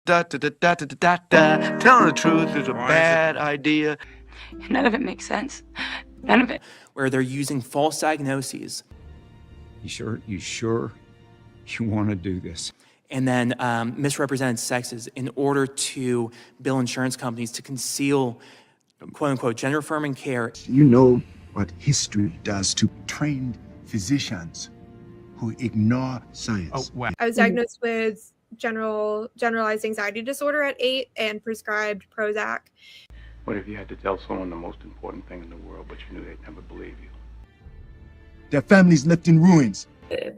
Da, da, da, da, da, da, da. Telling the truth is a bad idea. None of it makes sense. None of it. Where they're using false diagnoses. You sure you want to do this? And then misrepresented sexes in order to bill insurance companies to conceal, quote unquote, gender affirming care. You know what history does to trained physicians who ignore science. Oh, wow. I was diagnosed with generalized anxiety disorder at 8 and prescribed Prozac. What if you had to tell someone the most important thing in the world, but you knew they'd never believe you? Their families left in ruins.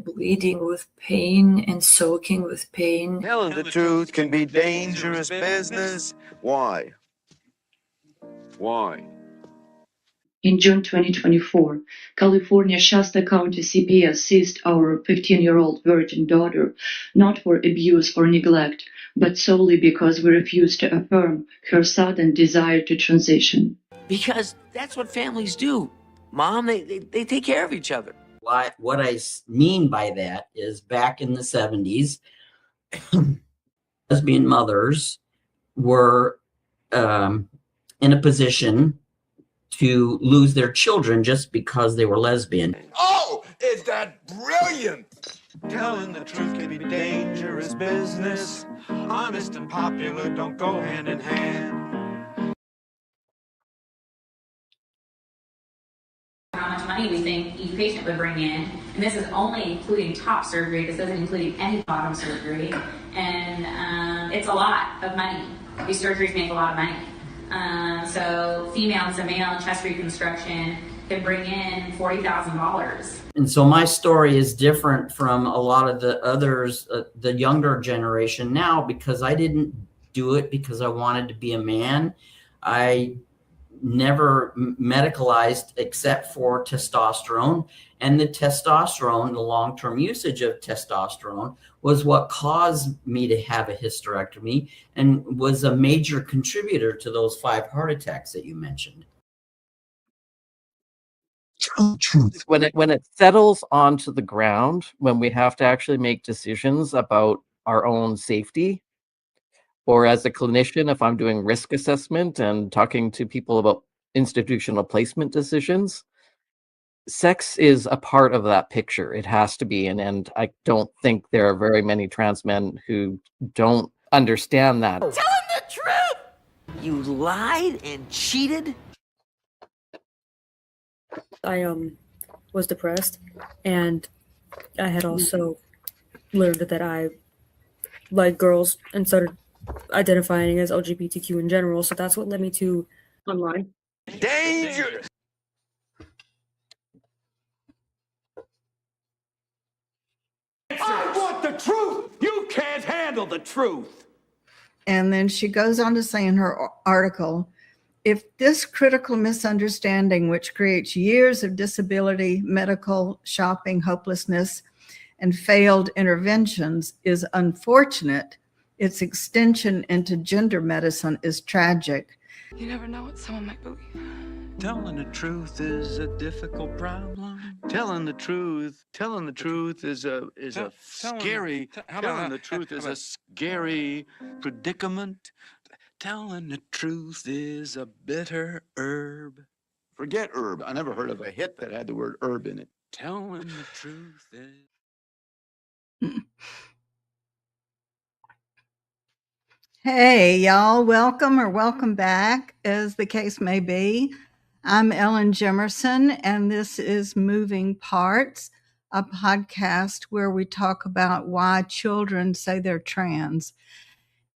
Bleeding with pain and soaking with pain. Telling the truth can be dangerous business. Why? Why? In June 2024, California Shasta County CPS seized our 15-year-old virgin daughter, not for abuse or neglect, but solely because we refused to affirm her sudden desire to transition. Because that's what families do. Mom, they take care of each other. What I mean by that is back in the 70s, lesbian mothers were in a position to lose their children just because they were lesbian. Oh, is that brilliant? Telling the truth can be dangerous business. Honest and popular don't go hand in hand. How much money we think each patient would bring in, and this is only including top surgery. This isn't including any bottom surgery, and it's a lot of money. These surgeries make a lot of money. So female to male chest reconstruction can bring in $40,000. And so my story is different from a lot of the others, the younger generation now, because I didn't do it because I wanted to be a man. I never medicalized except for testosterone, and the testosterone, the long-term usage of testosterone, was what caused me to have a hysterectomy and was a major contributor to those 5 heart attacks that you mentioned. Truth. When it settles onto the ground, when we have to actually make decisions about our own safety, or as a clinician, if I'm doing risk assessment and talking to people about institutional placement decisions, sex is a part of that picture. It has to be. And I don't think there are very many trans men who don't understand that. Tell him the truth! You lied and cheated? I was depressed, and I had also learned that I like girls and started identifying as LGBTQ in general. So that's what led me to online. Dangerous! I want the truth! You can't handle the truth! And then she goes on to say in her article, if this critical misunderstanding, which creates years of disability, medical, shopping, hopelessness, and failed interventions, is unfortunate, its extension into gender medicine is tragic. You never know what someone might believe. Telling the truth is a difficult problem. Telling the truth is a scary. Telling the truth is a scary predicament. Telling the truth is a bitter herb. Forget herb. I never heard of a hit that had the word herb in it. Telling the truth is. Hey, y'all, welcome or welcome back, as the case may be. I'm Ellen Jimerson, and this is Moving Parts, a podcast where we talk about why children say they're trans.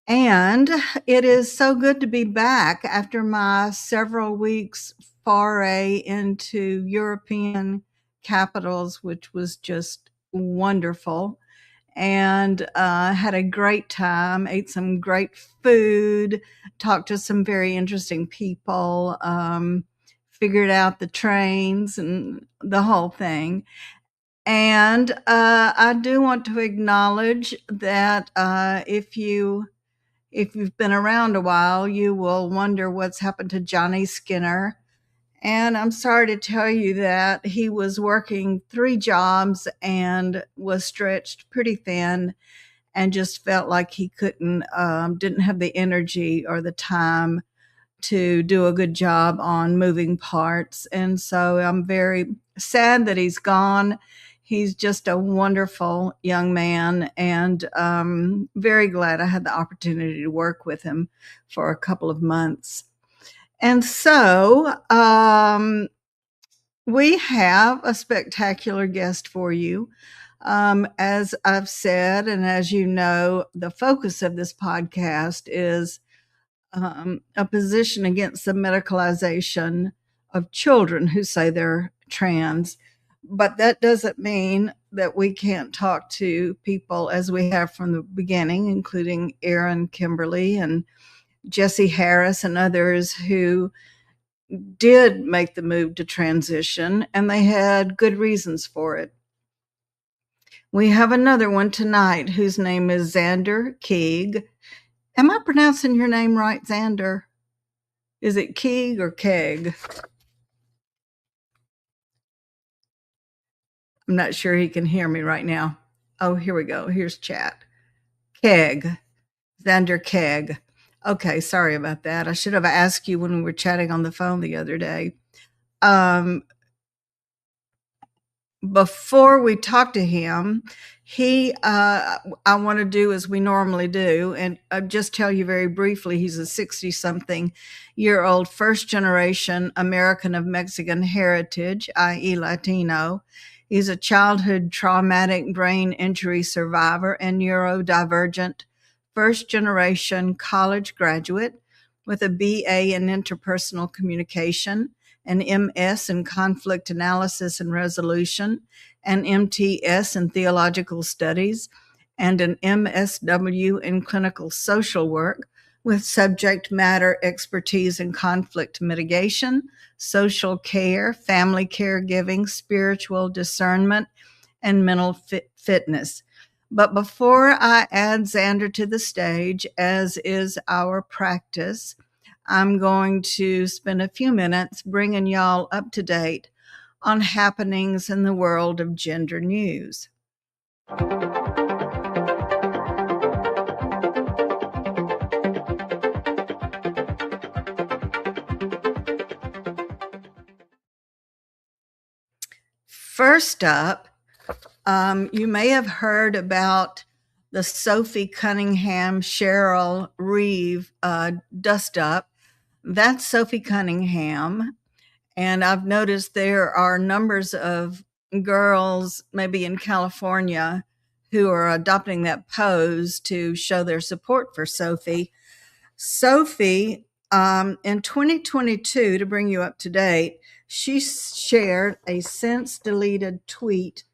And it is so good to be back after my several weeks foray into European capitals, which was just wonderful. And had a great time, ate some great food, talked to some very interesting people, figured out the trains and the whole thing. And I do want to acknowledge that if you've been around a while, you will wonder what's happened to Johnny Skinner. And I'm sorry to tell you that he was working 3 jobs and was stretched pretty thin and just felt like he didn't have the energy or the time to do a good job on moving parts. And so I'm very sad that he's gone. He's just a wonderful young man, and very glad I had the opportunity to work with him for a couple of months. And so we have a spectacular guest for you. As I've said, and as you know, the focus of this podcast is a position against the medicalization of children who say they're trans. But that doesn't mean that we can't talk to people as we have from the beginning, including Erin Kimberly and Jesse Harris and others who did make the move to transition, and they had good reasons for it. We have another one tonight whose name is Zander Keig. Am I pronouncing your name right, Zander? Is it Keig or Keig? I'm not sure he can hear me right now. Oh, here we go. Here's chat. Keig. Zander Keig. Okay, sorry about that. I should have asked you when we were chatting on the phone the other day. Before we talk to him, I want to do as we normally do, and I'll just tell you very briefly, he's a 60-something-year-old first-generation American of Mexican heritage, i.e. Latino. He's a childhood traumatic brain injury survivor and neurodivergent first-generation college graduate with a BA in Interpersonal Communication, an MS in Conflict Analysis and Resolution, an MTS in Theological Studies, and an MSW in Clinical Social Work with subject matter expertise in conflict mitigation, social care, family caregiving, spiritual discernment, and mental fitness. But before I add Zander to the stage, as is our practice, I'm going to spend a few minutes bringing y'all up to date on happenings in the world of gender news. First up, you may have heard about the Sophie Cunningham, Cheryl Reeve dust up. That's Sophie Cunningham. And I've noticed there are numbers of girls, maybe in California, who are adopting that pose to show their support for Sophie. Sophie, in 2022, to bring you up to date, she shared a since deleted tweet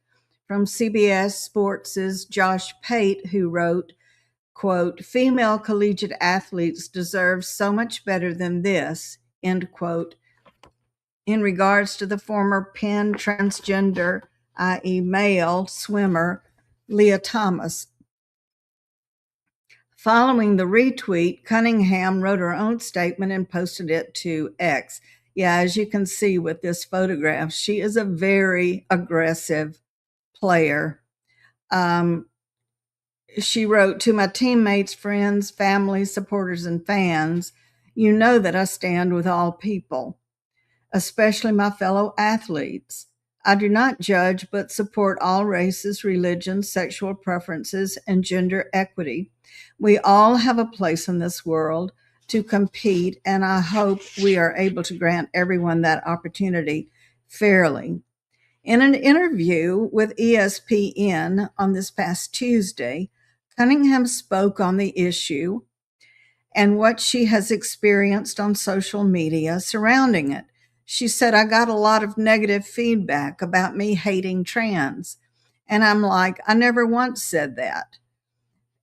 from CBS Sports' Josh Pate, who wrote, quote, "Female collegiate athletes deserve so much better than this," end quote, in regards to the former Penn transgender, i.e. male, swimmer, Leah Thomas. Following the retweet, Cunningham wrote her own statement and posted it to X. Yeah, as you can see with this photograph, she is a very aggressive player. She wrote, "To my teammates, friends, family, supporters, and fans, you know that I stand with all people, especially my fellow athletes. I do not judge, but support all races, religions, sexual preferences, and gender equity. We all have a place in this world to compete, and I hope we are able to grant everyone that opportunity fairly." In an interview with ESPN on this past Tuesday, Cunningham spoke on the issue and what she has experienced on social media surrounding it. She said, "I got a lot of negative feedback about me hating trans." And I'm like, "I never once said that."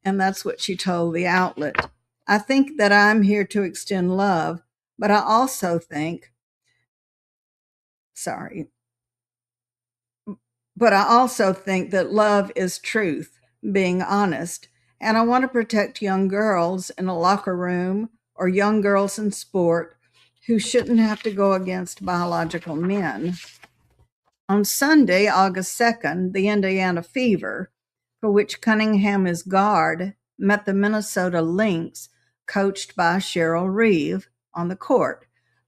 And that's what she told the outlet. "I think that I'm here to extend love, but I also think, that love is truth, being honest. And I want to protect young girls in a locker room or young girls in sport who shouldn't have to go against biological men." On Sunday, August 2nd, the Indiana Fever, for which Cunningham is guard, met the Minnesota Lynx, coached by Cheryl Reeve, on the court.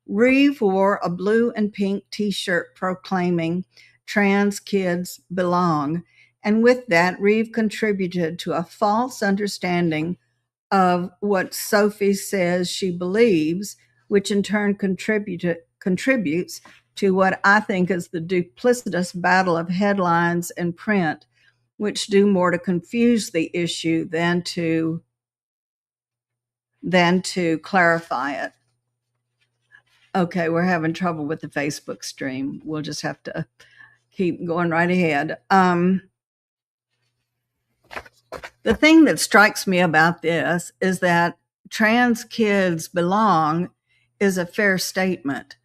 Reeve wore a blue and pink t-shirt proclaiming "Trans kids belong," and with that, Reeve contributed to a false understanding of what Sophie says she believes, which in turn contributes to what I think is the duplicitous battle of headlines and print, which do more to confuse the issue than to clarify it. Okay, we're having trouble with the Facebook stream. We'll just have to keep going right ahead. The thing that strikes me about this is that trans kids belong is a fair statement,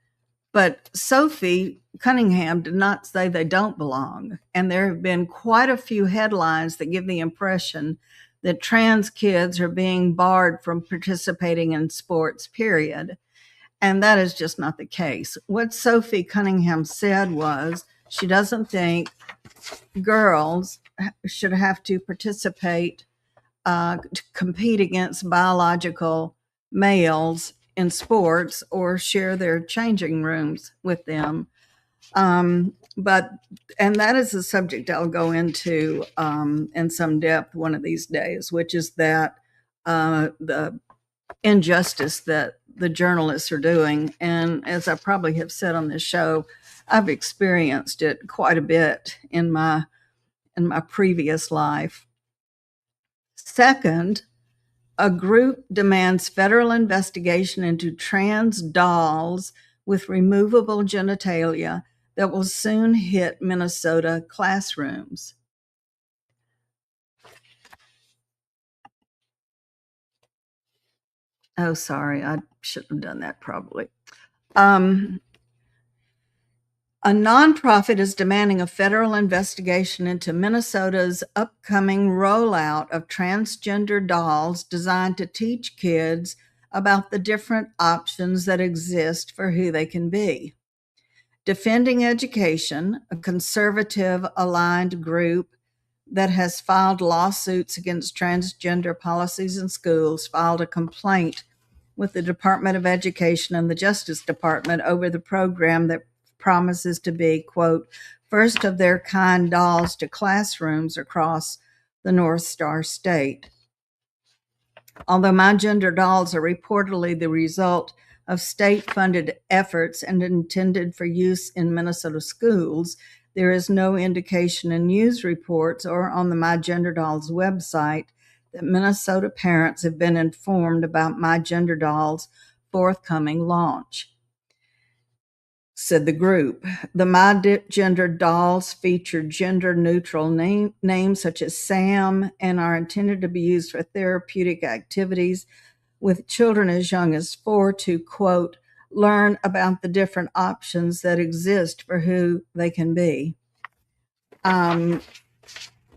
but Sophie Cunningham did not say they don't belong. And there have been quite a few headlines that give the impression that trans kids are being barred from participating in sports, period. And that is just not the case. What Sophie Cunningham said was she doesn't think girls should have to participate, to compete against biological males in sports or share their changing rooms with them. And that is a subject I'll go into in some depth one of these days, which is that the injustice that the journalists are doing. And as I probably have said on this show, I've experienced it quite a bit in my previous life. Second, a group demands federal investigation into trans dolls with removable genitalia that will soon hit Minnesota classrooms. Oh, sorry, I shouldn't have done that probably. A nonprofit is demanding a federal investigation into Minnesota's upcoming rollout of transgender dolls designed to teach kids about the different options that exist for who they can be. Defending Education, a conservative-aligned group that has filed lawsuits against transgender policies in schools, filed a complaint with the Department of Education and the Justice Department over the program that promises to be, quote, first of their kind dolls to classrooms across the North Star State. Although My Gender dolls are reportedly the result of state-funded efforts and intended for use in Minnesota schools, there is no indication in news reports or on the My Gender Dolls website that Minnesota parents have been informed about My Gender Dolls' forthcoming launch. Said the group. The My Gender Dolls feature gender-neutral names such as Sam and are intended to be used for therapeutic activities with children as young as 4 to, quote, learn about the different options that exist for who they can be.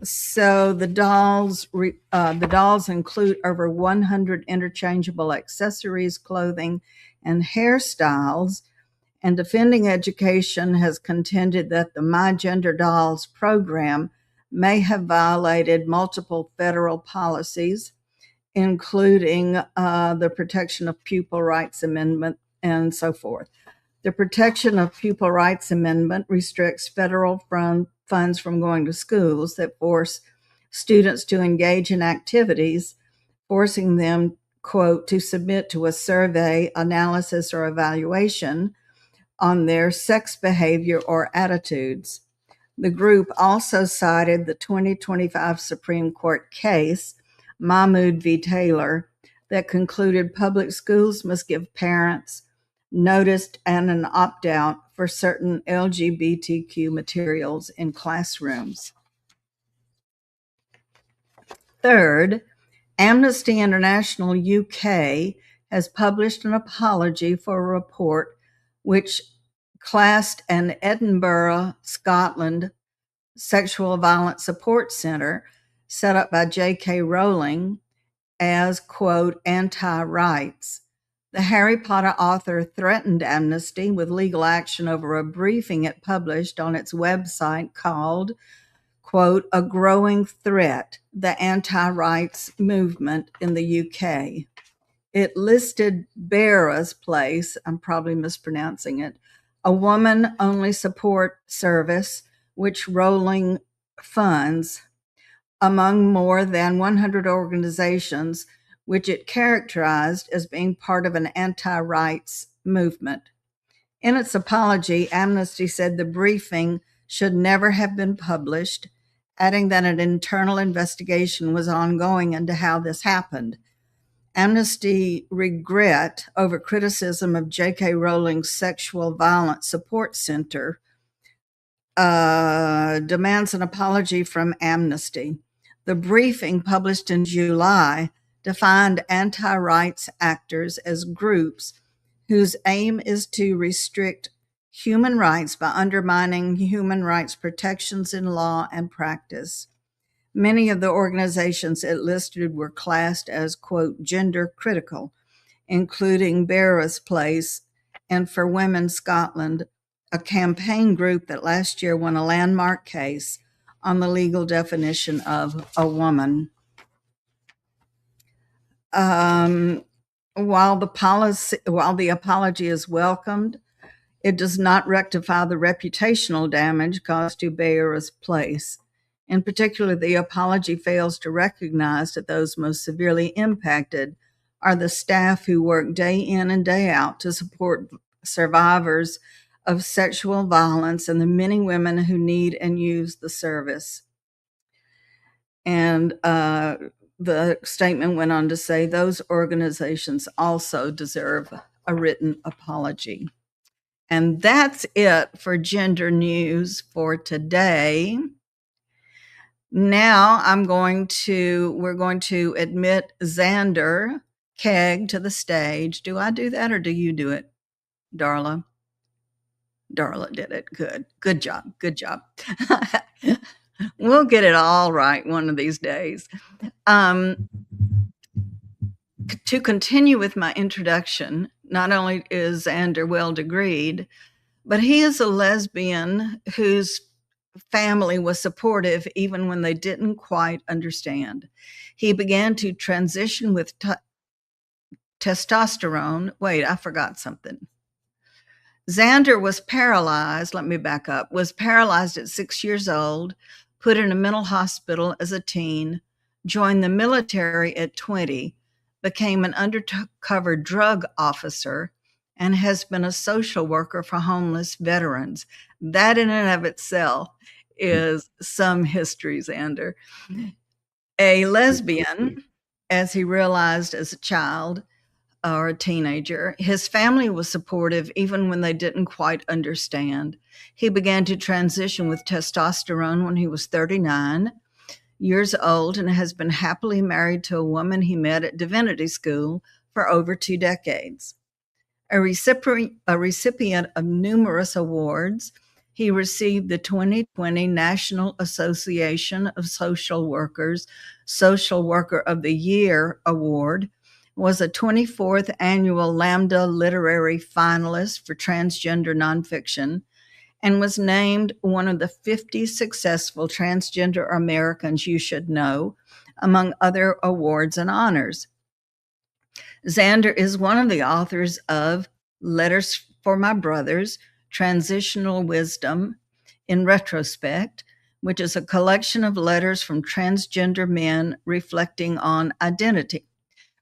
So the dolls include over 100 interchangeable accessories, clothing, and hairstyles. And Defending Education has contended that the My Gender Dolls program may have violated multiple federal policies, including the Protection of Pupil Rights Amendment and so forth. The Protection of Pupil Rights Amendment restricts federal funds from going to schools that force students to engage in activities, forcing them, quote, to submit to a survey, analysis, or evaluation on their sex behavior or attitudes. The group also cited the 2025 Supreme Court case, Mahmoud v. Taylor, that concluded public schools must give parents notice and an opt-out for certain LGBTQ materials in classrooms. Third, Amnesty International UK has published an apology for a report which classed an Edinburgh, Scotland, sexual violence support center set up by J.K. Rowling as, quote, anti-rights. The Harry Potter author threatened Amnesty with legal action over a briefing it published on its website called, quote, a growing threat, the anti-rights movement in the UK. It listed Bera's Place, I'm probably mispronouncing it, a woman-only support service which rolling funds among more than 100 organizations, which it characterized as being part of an anti-rights movement. In its apology, Amnesty said the briefing should never have been published, adding that an internal investigation was ongoing into how this happened. Amnesty regret over criticism of J.K. Rowling's Sexual Violence Support Center demands an apology from Amnesty. The briefing, published in July, defined anti-rights actors as groups whose aim is to restrict human rights by undermining human rights protections in law and practice. Many of the organizations it listed were classed as, quote, gender critical, including Bera's Place and For Women Scotland, a campaign group that last year won a landmark case on the legal definition of a woman. While the apology is welcomed, it does not rectify the reputational damage caused to Bera's Place. In particular, the apology fails to recognize that those most severely impacted are the staff who work day in and day out to support survivors of sexual violence and the many women who need and use the service. And the statement went on to say those organizations also deserve a written apology. And that's it for gender news for today. Now we're going to admit Zander Keig to the stage. Do I do that or do you do it, Darla? Darla did it. Good job. We'll get it all right one of these days. To continue with my introduction, not only is Zander well-degreed, but he is a lesbian whose family was supportive even when they didn't quite understand. He began to transition with testosterone. Wait, I forgot something. Zander was paralyzed, let me back up, was paralyzed at 6 years old, put in a mental hospital as a teen, joined the military at 20, became an undercover drug officer, and has been a social worker for homeless veterans. That in and of itself is some history, Zander. A lesbian, as he realized as a child or a teenager, his family was supportive even when they didn't quite understand. He began to transition with testosterone when he was 39 years old and has been happily married to a woman he met at divinity school for over 2 decades. A recipient of numerous awards, he received the 2020 National Association of Social Workers Social Worker of the Year Award, was a 24th annual Lambda Literary Finalist for Transgender Nonfiction, and was named one of the 50 successful transgender Americans you should know, among other awards and honors. Zander is one of the authors of Letters for My Brothers, Transitional Wisdom in Retrospect, which is a collection of letters from transgender men reflecting on identity,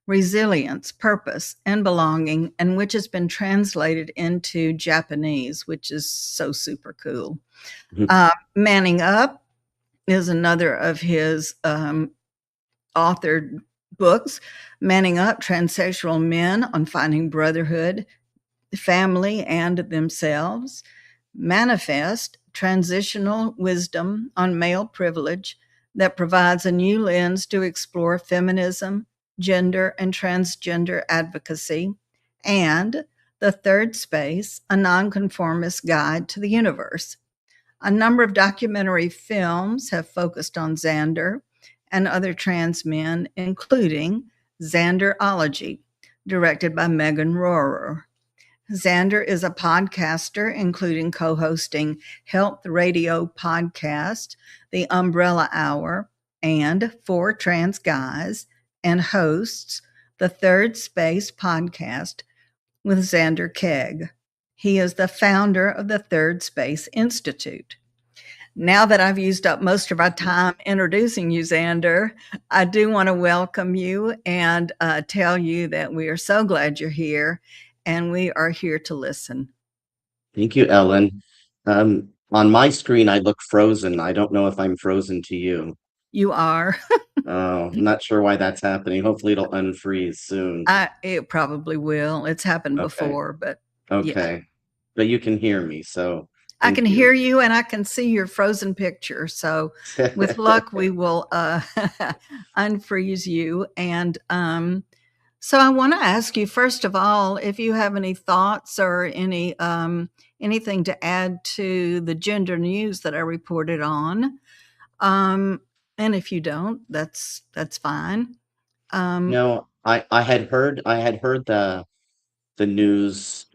resilience, purpose, and belonging, and which has been translated into Japanese, which is so super cool. Manning Up is another of his authored books. Manning Up, Transsexual Men on Finding Brotherhood, Family, and Themselves. Manifest, Transitional Wisdom on Male Privilege, that provides a new lens to explore feminism, gender, and transgender advocacy. And The Third Space, a Nonconformist Guide to the Universe. A number of documentary films have focused on Zander and other trans men, including Zanderology, directed by Megan Rohrer. Zander is a podcaster, including co-hosting Health Radio Podcast, The Umbrella Hour, and Four Trans Guys, and hosts the Third Space podcast with Zander Keig. He is the founder of the Third Space Institute. Now that I've used up most of our time introducing you, Zander, I do want to welcome you and tell you that we are so glad you're here, and we are here to listen. Thank you, Ellen. On my screen, I look frozen. I don't know if I'm frozen to you. You are. Oh, I'm not sure why that's happening. Hopefully it'll unfreeze soon. It probably will. It's happened before, but okay. Yeah. But you can hear me, so I can hear you and I can see your frozen picture. So with luck, we will unfreeze you. And so I want to ask you, first of all, if you have any thoughts or any anything to add to the gender news that I reported on. And if you don't, that's fine. No, I had heard the news,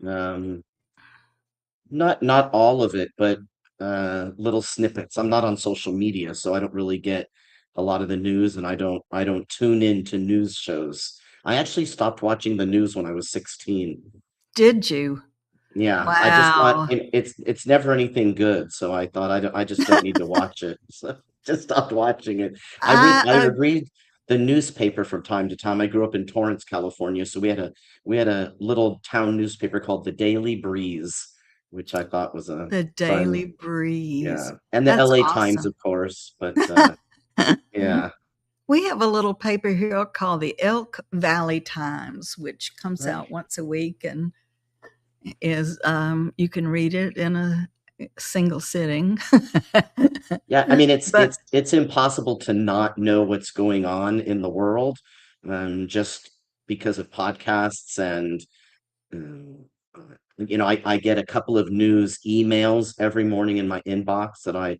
not all of it, but little snippets. I'm not on social media, so I don't really get a lot of the news, and I don't tune into news shows. I actually stopped watching the news when I was 16. Did you? Yeah, Wow. I just thought it's never anything good, so I thought I just don't need to watch it. So just stopped watching it. I would read the newspaper from time to time. I grew up in Torrance, California, so we had a little town newspaper called the Daily Breeze, which I thought was the Daily Breeze. Yeah, and the That's LA awesome. Times, of course, but yeah. We have a little paper here called the Elk Valley Times, which comes out once a week and is you can read it in a single sitting. Yeah, I mean it's impossible to not know what's going on in the world, just because of podcasts and I get a couple of news emails every morning in my inbox that I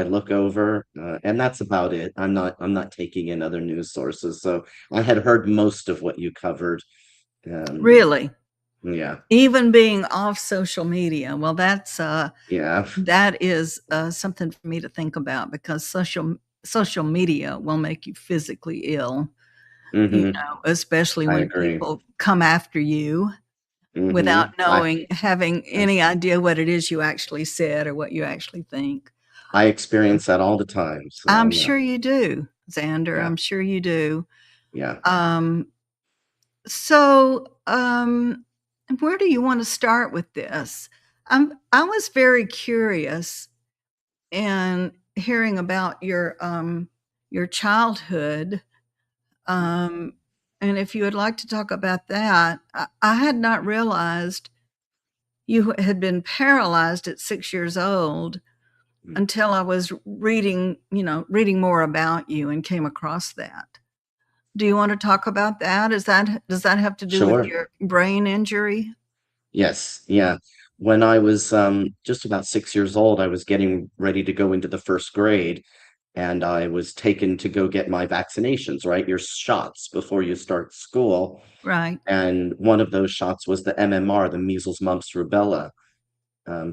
look over, and that's about it. I'm not taking in other news sources, so I had heard most of what you covered. Really? Yeah. Even being off social media. Well, that's yeah. That is something for me to think about, because social media will make you physically ill. Mm-hmm. Especially when people come after you without knowing, having any idea what it is you actually said or what you actually think. I experience that all the time. So, I'm sure you do, Zander. Yeah. I'm sure you do. Yeah. So, where do you want to start with this? I was very curious in hearing about your childhood. And if you would like to talk about that, I had not realized you had been paralyzed at 6 years old until I was reading more about you and came across that. Do you want to talk about that? Does that have to do with your brain injury? Yes. Yeah. When I was just about 6 years old, I was getting ready to go into the first grade, and I was taken to go get my vaccinations, right? Your shots before you start school. Right. And one of those shots was the MMR, the measles, mumps, rubella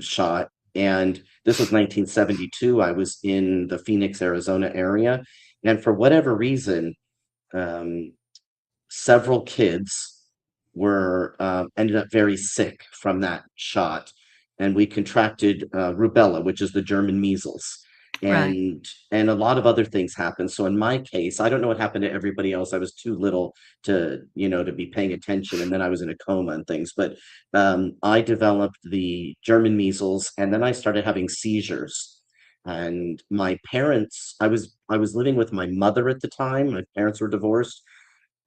shot. And this was 1972. I was in the Phoenix, Arizona area. And for whatever reason, several kids were ended up very sick from that shot. And we contracted rubella, which is the German measles. And a lot of other things happened. So in my case, I don't know what happened to everybody else. I was too little to be paying attention, and then I was in a coma and things. But I developed the German measles, and then I started having seizures. And my parents, I was living with my mother at the time. My parents were divorced,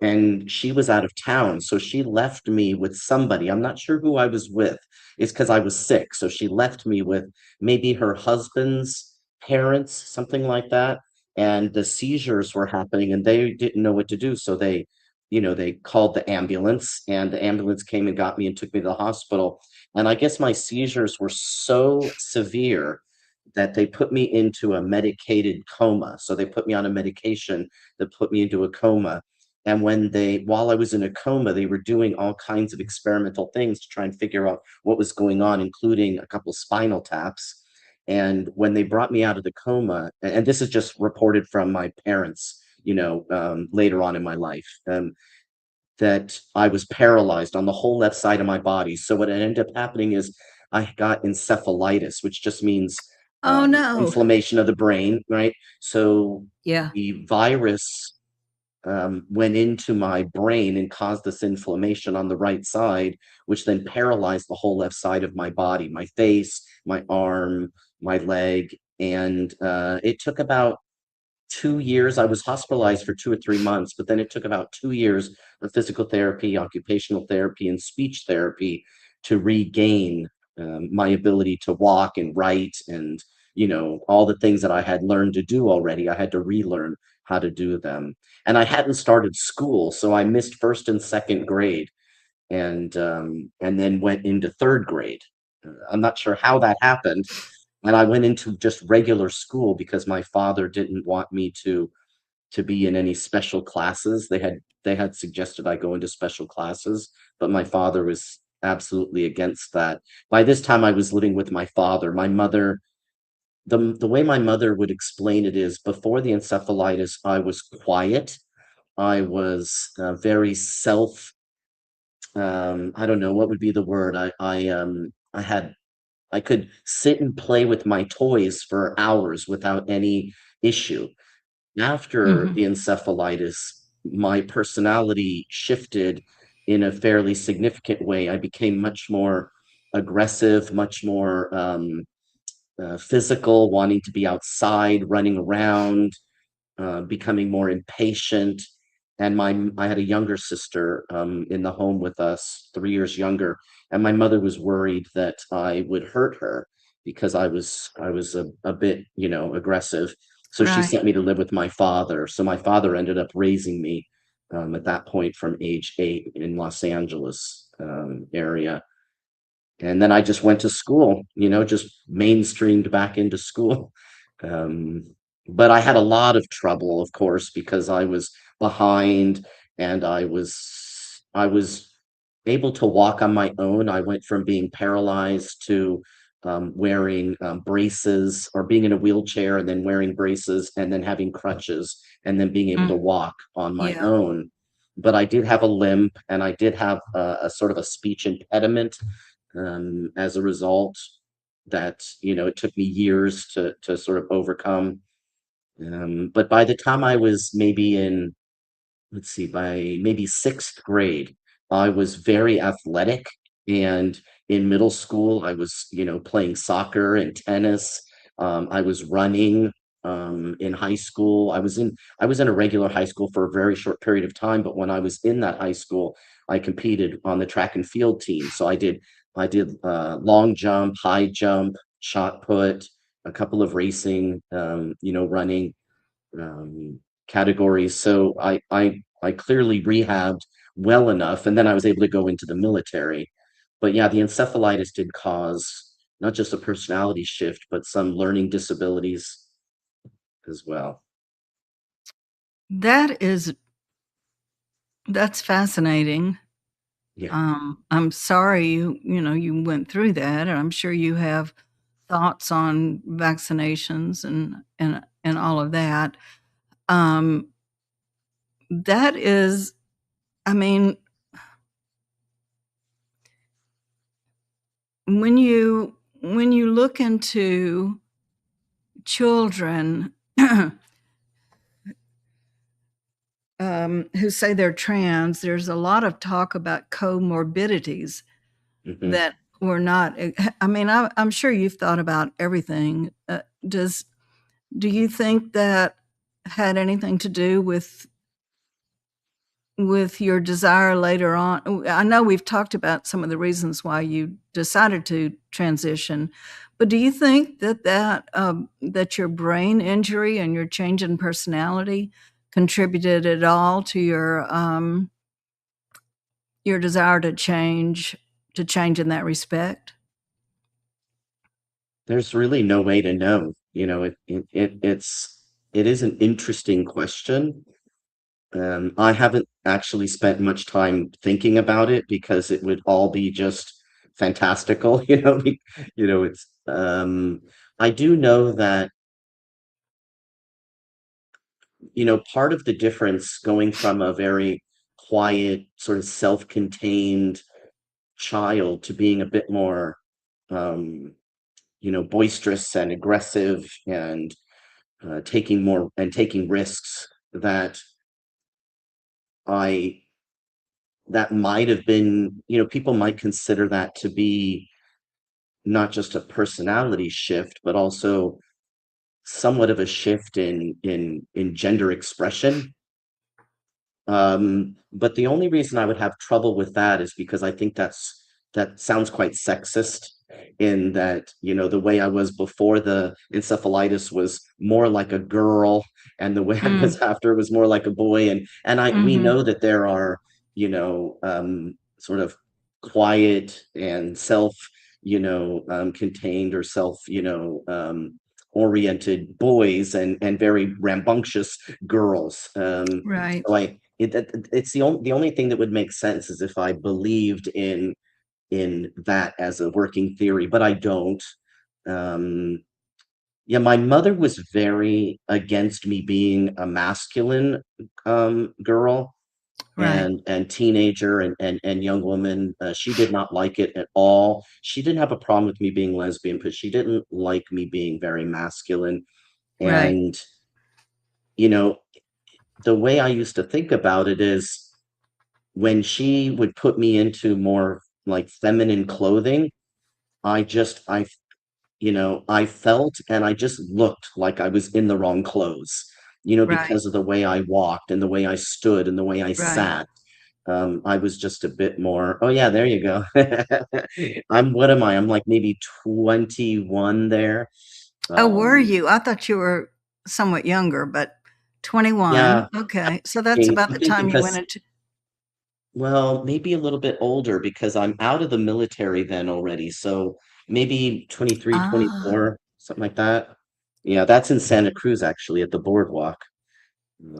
and she was out of town, so she left me with somebody. I'm not sure who I was with. It's because I was sick, so she left me with maybe her husband's parents, something like that. And the seizures were happening, and they didn't know what to do, so they called the ambulance, and the ambulance came and got me and took me to the hospital. And I guess my seizures were so severe that they put me into a medicated coma. So they put me on a medication that put me into a coma. And while I was in a coma, they were doing all kinds of experimental things to try and figure out what was going on, including a couple spinal taps. And when they brought me out of the coma, and this is just reported from my parents, later on in my life, that I was paralyzed on the whole left side of my body. So what ended up happening is I got encephalitis, which just means Oh, no. inflammation of the brain, right? So Yeah. the virus went into my brain and caused this inflammation on the right side, which then paralyzed the whole left side of my body, my face, my arm, my leg. And it took about 2 years. I was hospitalized for 2 or 3 months, but then it took about 2 years of physical therapy, occupational therapy, and speech therapy to regain my ability to walk and write and, all the things that I had learned to do already. I had to relearn how to do them. And I hadn't started school, so I missed first and second grade and then went into third grade. I'm not sure how that happened. And I went into just regular school because my father didn't want me to be in any special classes. They had suggested I go into special classes, but my father was absolutely against that. By this time, I was living with my father. My mother, the way my mother would explain it is, before the encephalitis, I was quiet. I was very I don't know what would be the word. I could sit and play with my toys for hours without any issue. After Mhm. the encephalitis, my personality shifted in a fairly significant way. I became much more aggressive, much more physical, wanting to be outside, running around, becoming more impatient. And I had a younger sister in the home with us, 3 years younger, and my mother was worried that I would hurt her because I was a bit, aggressive. So she Right. sent me to live with my father. So my father ended up raising me at that point from age 8 in Los Angeles area. And then I just went to school, just mainstreamed back into school. Um, but I had a lot of trouble, of course, because I was behind and I was able to walk on my own. I went from being paralyzed to wearing braces, or being in a wheelchair and then wearing braces and then having crutches and then being able to Mm. walk on my Yeah. own. But I did have a limp and I did have a sort of a speech impediment as a result that, it took me years to sort of overcome. But by the time I was maybe in, let's see, by maybe sixth grade, I was very athletic. And in middle school, I was, playing soccer and tennis. I was running. In high school, I was in a regular high school for a very short period of time, but when I was in that high school, I competed on the track and field team. So I did long jump, high jump, shot put, a couple of racing, running um, categories. So I clearly rehabbed well enough, and then I was able to go into the military. But yeah, the encephalitis did cause not just a personality shift, but some learning disabilities as well. That's fascinating. Yeah. I'm sorry you went through that, and I'm sure you have thoughts on vaccinations and all of that. That is, I mean, when you look into children who say they're trans, there's a lot of talk about comorbidities Mhm. that were not. I mean, I'm sure you've thought about everything. Do you think that had anything to do with your desire later on? I know we've talked about some of the reasons why you decided to transition, but do you think that your brain injury and your change in personality contributed at all to your desire to change in that respect? There's really no way to know. It is an interesting question. I haven't actually spent much time thinking about it because it would all be just fantastical, it's I do know that, part of the difference going from a very quiet, sort of self-contained child to being a bit more, um, boisterous and aggressive and taking risks I that might have been, people might consider that to be not just a personality shift, but also somewhat of a shift in gender expression. But the only reason I would have trouble with that is because I think that sounds quite sexist in that, the way I was before the encephalitis was more like a girl, and the way I was after was more like a boy. We know that there are, sort of quiet and contained or oriented boys and very rambunctious girls. Right. So it's the only thing that would make sense is if I believed in that as a working theory, but I don't. Um, yeah, my mother was very against me being a masculine girl Right. and teenager and young woman. She did not like it at all. She didn't have a problem with me being lesbian, but she didn't like me being very masculine. Right. And, you know, the way I used to think about it is when she would put me into more like feminine clothing, I just I felt and I just looked like I was in the wrong clothes, Right. because of the way I walked and the way I stood and the way I Right. sat. I was just a bit more, oh yeah, there you go. What am I? I'm like maybe 21 there. Oh, were Um, you? I thought you were somewhat younger, but 21. yeah, Okay. So that's about I the think time you went because, into. well, maybe a little bit older because I'm out of the military then already. So maybe 23, Ah, 24, something like that. Yeah, that's in Santa Cruz actually at the boardwalk.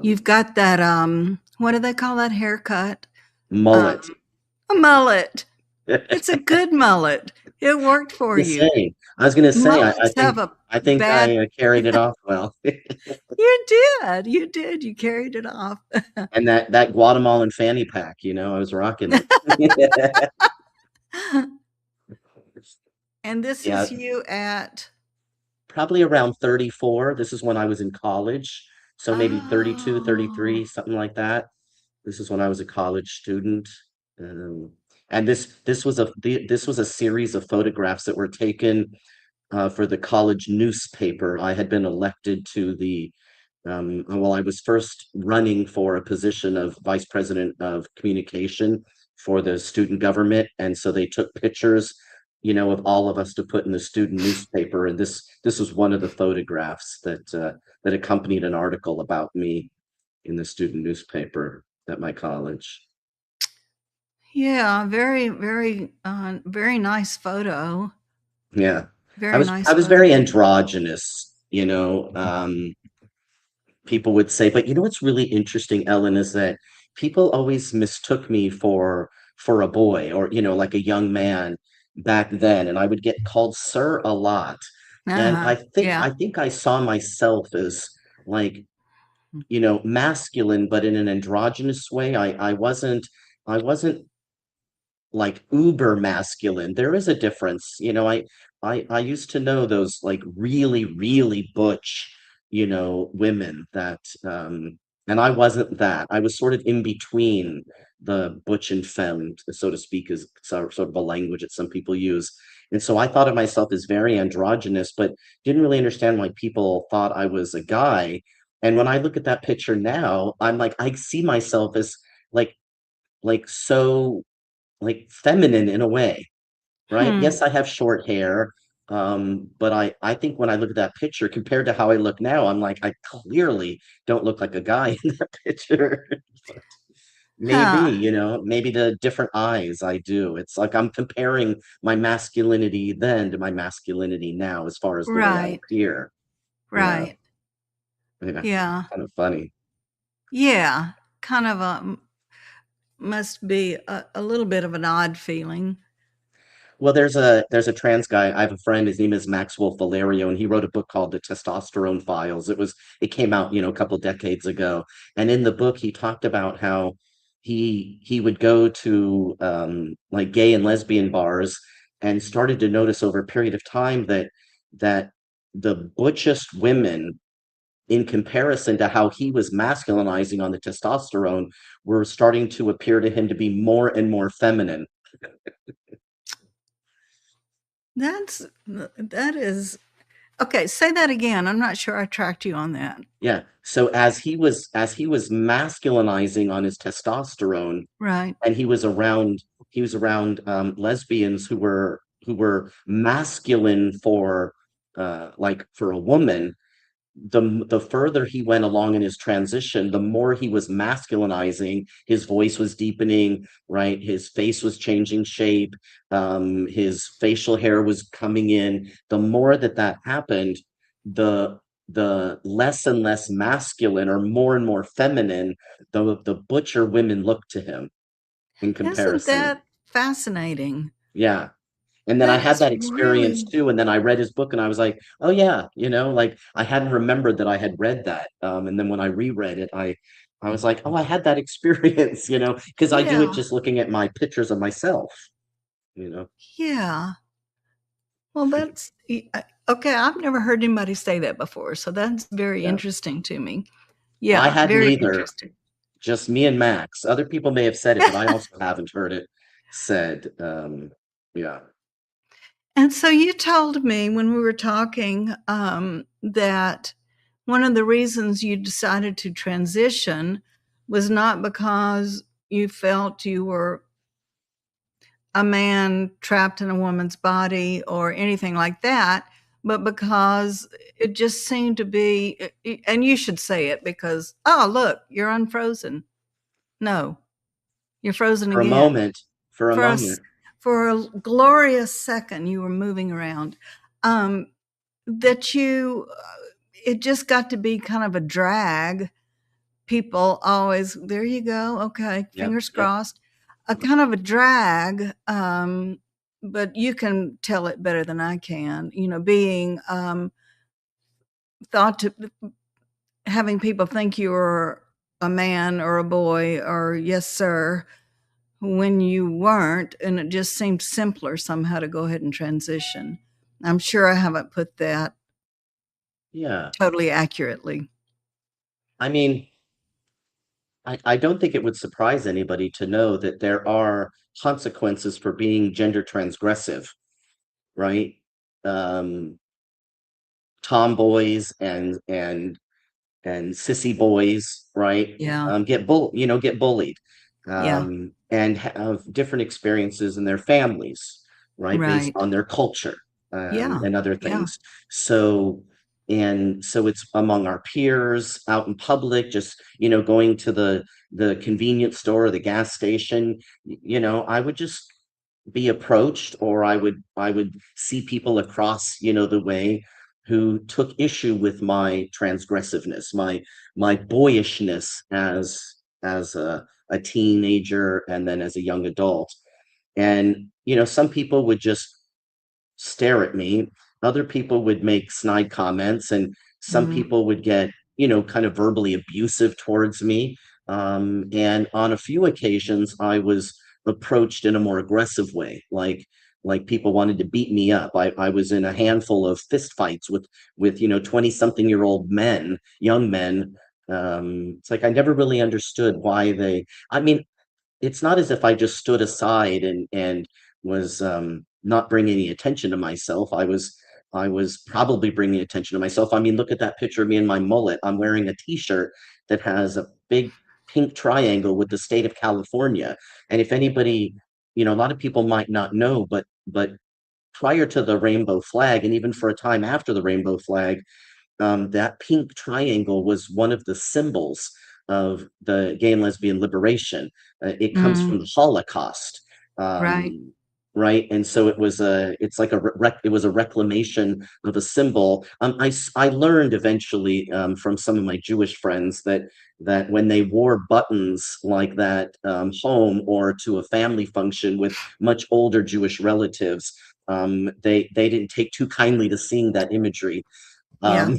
you've Um, got that, what do they call that haircut? Mullet. A mullet. It's a good mullet. It worked for you. I was gonna say, Mullets have a I think bad. I carried it off well. You did. You did. You carried it off. And that Guatemalan fanny pack, I was rocking it. And this Yeah, is you at. probably around 34. This is when I was in college, so maybe 32, Oh, 33, something like that. This is when I was a college student. And this was a series of photographs that were taken for the college newspaper. I had been elected to well, I was first running for a position of vice president of communication for the student government. And so they took pictures, of all of us to put in the student newspaper. And this was one of the photographs that accompanied an article about me in the student newspaper at my college. yeah. Very, very, very nice photo. Yeah. Very I nice was very photo. androgynous, people would say. But what's really interesting, Ellen, is that people always mistook me for a boy or, like a young man back then, and I would get called sir a lot. And Uh-huh. Yeah. I think I saw myself as like, masculine, but in an androgynous way. I wasn't like uber masculine. There is a difference. I used to know those like really, really butch, women that and I wasn't that. I was sort of in between the butch and femme, so to speak, is sort of a language that some people use. And so I thought of myself as very androgynous, but didn't really understand why people thought I was a guy. And when I look at that picture now, I'm like, I see myself as like so like feminine in a way, right? Hmm. Yes, I have short hair, but I think when I look at that picture compared to how I look now, I'm like, I clearly don't look like a guy in that picture. But maybe, Huh. maybe the different eyes I do. It's like I'm comparing my masculinity then to my masculinity now as far as the way I Right. appear. Yeah, Right. yeah, Yeah. kind of funny. Yeah. kind of must be a little bit of an odd feeling. Well, there's a trans guy. I have a friend. His name is Maxwell Valerio, and he wrote a book called The Testosterone Files. It came out, a couple decades ago. And in the book, he talked about how he would go to like gay and lesbian bars and started to notice over a period of time that the butchest women, in comparison to how he was masculinizing on the testosterone, were starting to appear to him to be more and more feminine. That is okay. Say that again. I'm not sure I tracked you on that. Yeah. So as he was masculinizing on his testosterone, Right. and he was around lesbians who were masculine for for a woman, the further he went along in his transition, the more he was masculinizing. His voice was deepening, right? His face was changing shape. His facial hair was coming in. The more that happened, the less and less masculine, or more and more feminine, the butcher women looked to him in comparison. Isn't that fascinating? Yeah. And then I That had is that experience really too. And then I read his book and I was like, oh yeah, like I hadn't remembered that I had read that. And then when I reread it, I was like, oh, I had that experience, because I do it Yeah. just looking at my pictures of myself, Yeah. Well, that's okay. I've never heard anybody say that before, so that's very Yeah. interesting to me. I Yeah, hadn't very either. interesting. Just me and Max. Other people may have said it, but I also haven't heard it said. Yeah. And so you told me when we were talking that one of the reasons you decided to transition was not because you felt you were a man trapped in a woman's body or anything like that, but because it just seemed to be, and you should say it because, oh, look, you're unfrozen. No, you're frozen For a again. moment. For a glorious second, you were moving around. That it just got to be kind of a drag. People always, there you go. Okay, fingers crossed. A kind of a drag, but you can tell it better than I can. Being thought to having people think you were a man or a boy or yes sir when you weren't, and it just seemed simpler somehow to go ahead and transition. I'm sure I haven't put that totally accurately. I mean, I don't think it would surprise anybody to know that there are consequences for being gender transgressive, right? Tomboys and sissy boys, right? Yeah. Get bullied, Yeah. and have different experiences in their families, right? Based Right. on their culture, Yeah. and other Yeah. things. So it's among our peers out in public, just, going to the convenience store or the gas station, I would just be approached, or I would see people across, the way, who took issue with my transgressiveness, my boyishness as a teenager and then as a young adult. And, some people would just stare at me. Other people would make snide comments, and some people would get, kind of verbally abusive towards me. And on a few occasions, I was approached in a more aggressive way, like people wanted to beat me up. I was in a handful of fist fights with 20-something-year-old men, young men. It's like I never really understood why it's not as if I just stood aside and was not bringing any attention to myself. I was probably bringing attention to myself. I mean, look at that picture of me and my mullet. I'm wearing a T-shirt that has a big pink triangle with the state of California. And if anybody, a lot of people might not know, but prior to the rainbow flag, and even for a time after the rainbow flag, that pink triangle was one of the symbols of the gay and lesbian liberation. It comes from the Holocaust. Right. right? And so it was it's like it was a reclamation of a symbol. I learned eventually from some of my Jewish friends that when they wore buttons like that home or to a family function with much older Jewish relatives, they didn't take too kindly to seeing that imagery. Yeah.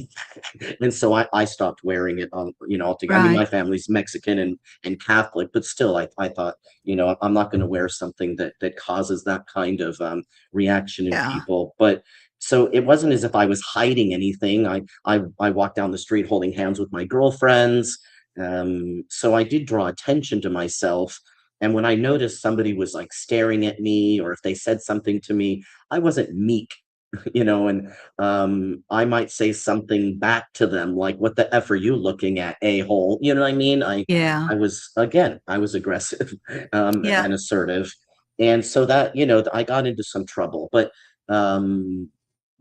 And so I stopped wearing it on, altogether. I mean, my Right. family's Mexican and Catholic, but still, I thought, I'm not going to wear something that causes that kind of reaction in Yeah. people. But so it wasn't as if I was hiding anything. I walked down the street holding hands with my girlfriends. So I did draw attention to myself. And when I noticed somebody was like staring at me, or if they said something to me, I wasn't meek, and I might say something back to them like, "What the F are you looking at, a-hole?" You know what I mean? Yeah. I was aggressive Yeah. and assertive. And so that, I got into some trouble. Um,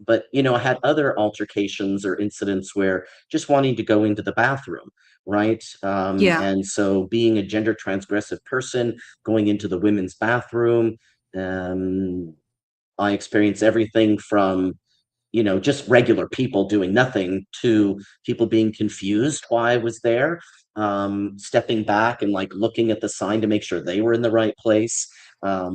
I had other altercations or incidents where just wanting to go into the bathroom, right? Yeah. And so being a gender transgressive person, going into the women's bathroom, um, I experienced everything from, just regular people doing nothing to people being confused why I was there, stepping back and like looking at the sign to make sure they were in the right place, Yeah.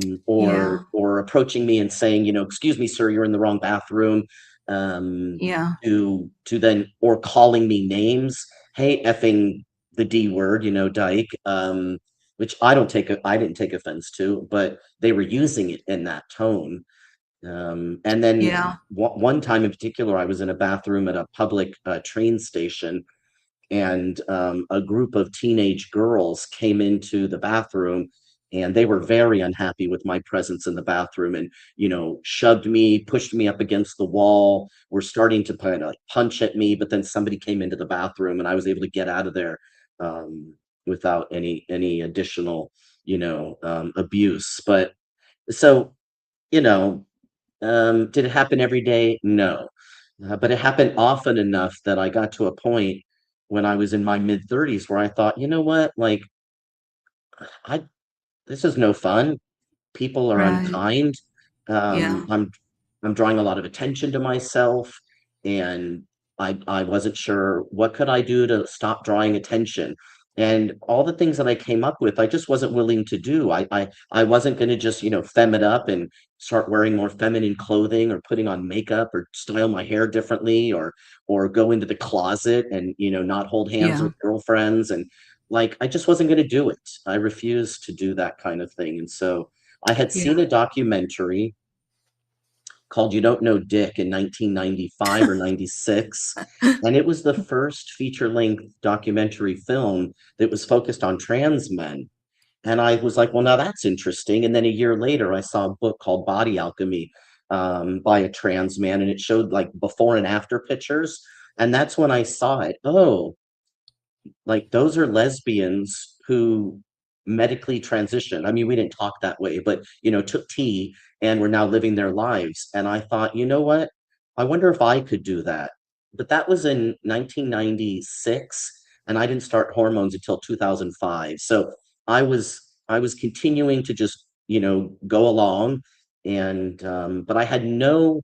or approaching me and saying, "Excuse me, sir, you're in the wrong bathroom," Yeah. to then or calling me names. Hey, effing the D word, dyke, which I didn't take offense to, but they were using it in that tone. And then Yeah. one time in particular, I was in a bathroom at a public train station, and a group of teenage girls came into the bathroom, and they were very unhappy with my presence in the bathroom, and shoved me, pushed me up against the wall, were starting to kind of like punch at me, but then somebody came into the bathroom, and I was able to get out of there without any additional abuse. But so you know did it happen every day? No. But it happened often enough that I got to a point when I was in my mid-30s where I thought, "You know what? Like, I this is no fun. People are Right. unkind. Yeah. I'm drawing a lot of attention to myself, and I wasn't sure what could I do to stop drawing attention." And all the things that I came up with, I just wasn't willing to do. I wasn't going to just fem it up and start wearing more feminine clothing or putting on makeup or style my hair differently or go into the closet and not hold hands Yeah. with girlfriends, and like I just wasn't going to do it. I refused to do that kind of thing. And so I had seen Yeah. a documentary called You Don't Know Dick in 1995 or 96, and it was the first feature-length documentary film that was focused on trans men. And I was like, "Well, now that's interesting." And then a year later, I saw a book called Body Alchemy by a trans man, and it showed like before and after pictures. And that's when I saw it. Oh, like those are lesbians who medically transitioned. I mean, we didn't talk that way, but took tea and were now living their lives. And I thought, you know what? I wonder if I could do that. But that was in 1996, and I didn't start hormones until 2005. So I was continuing to just go along, and but I had no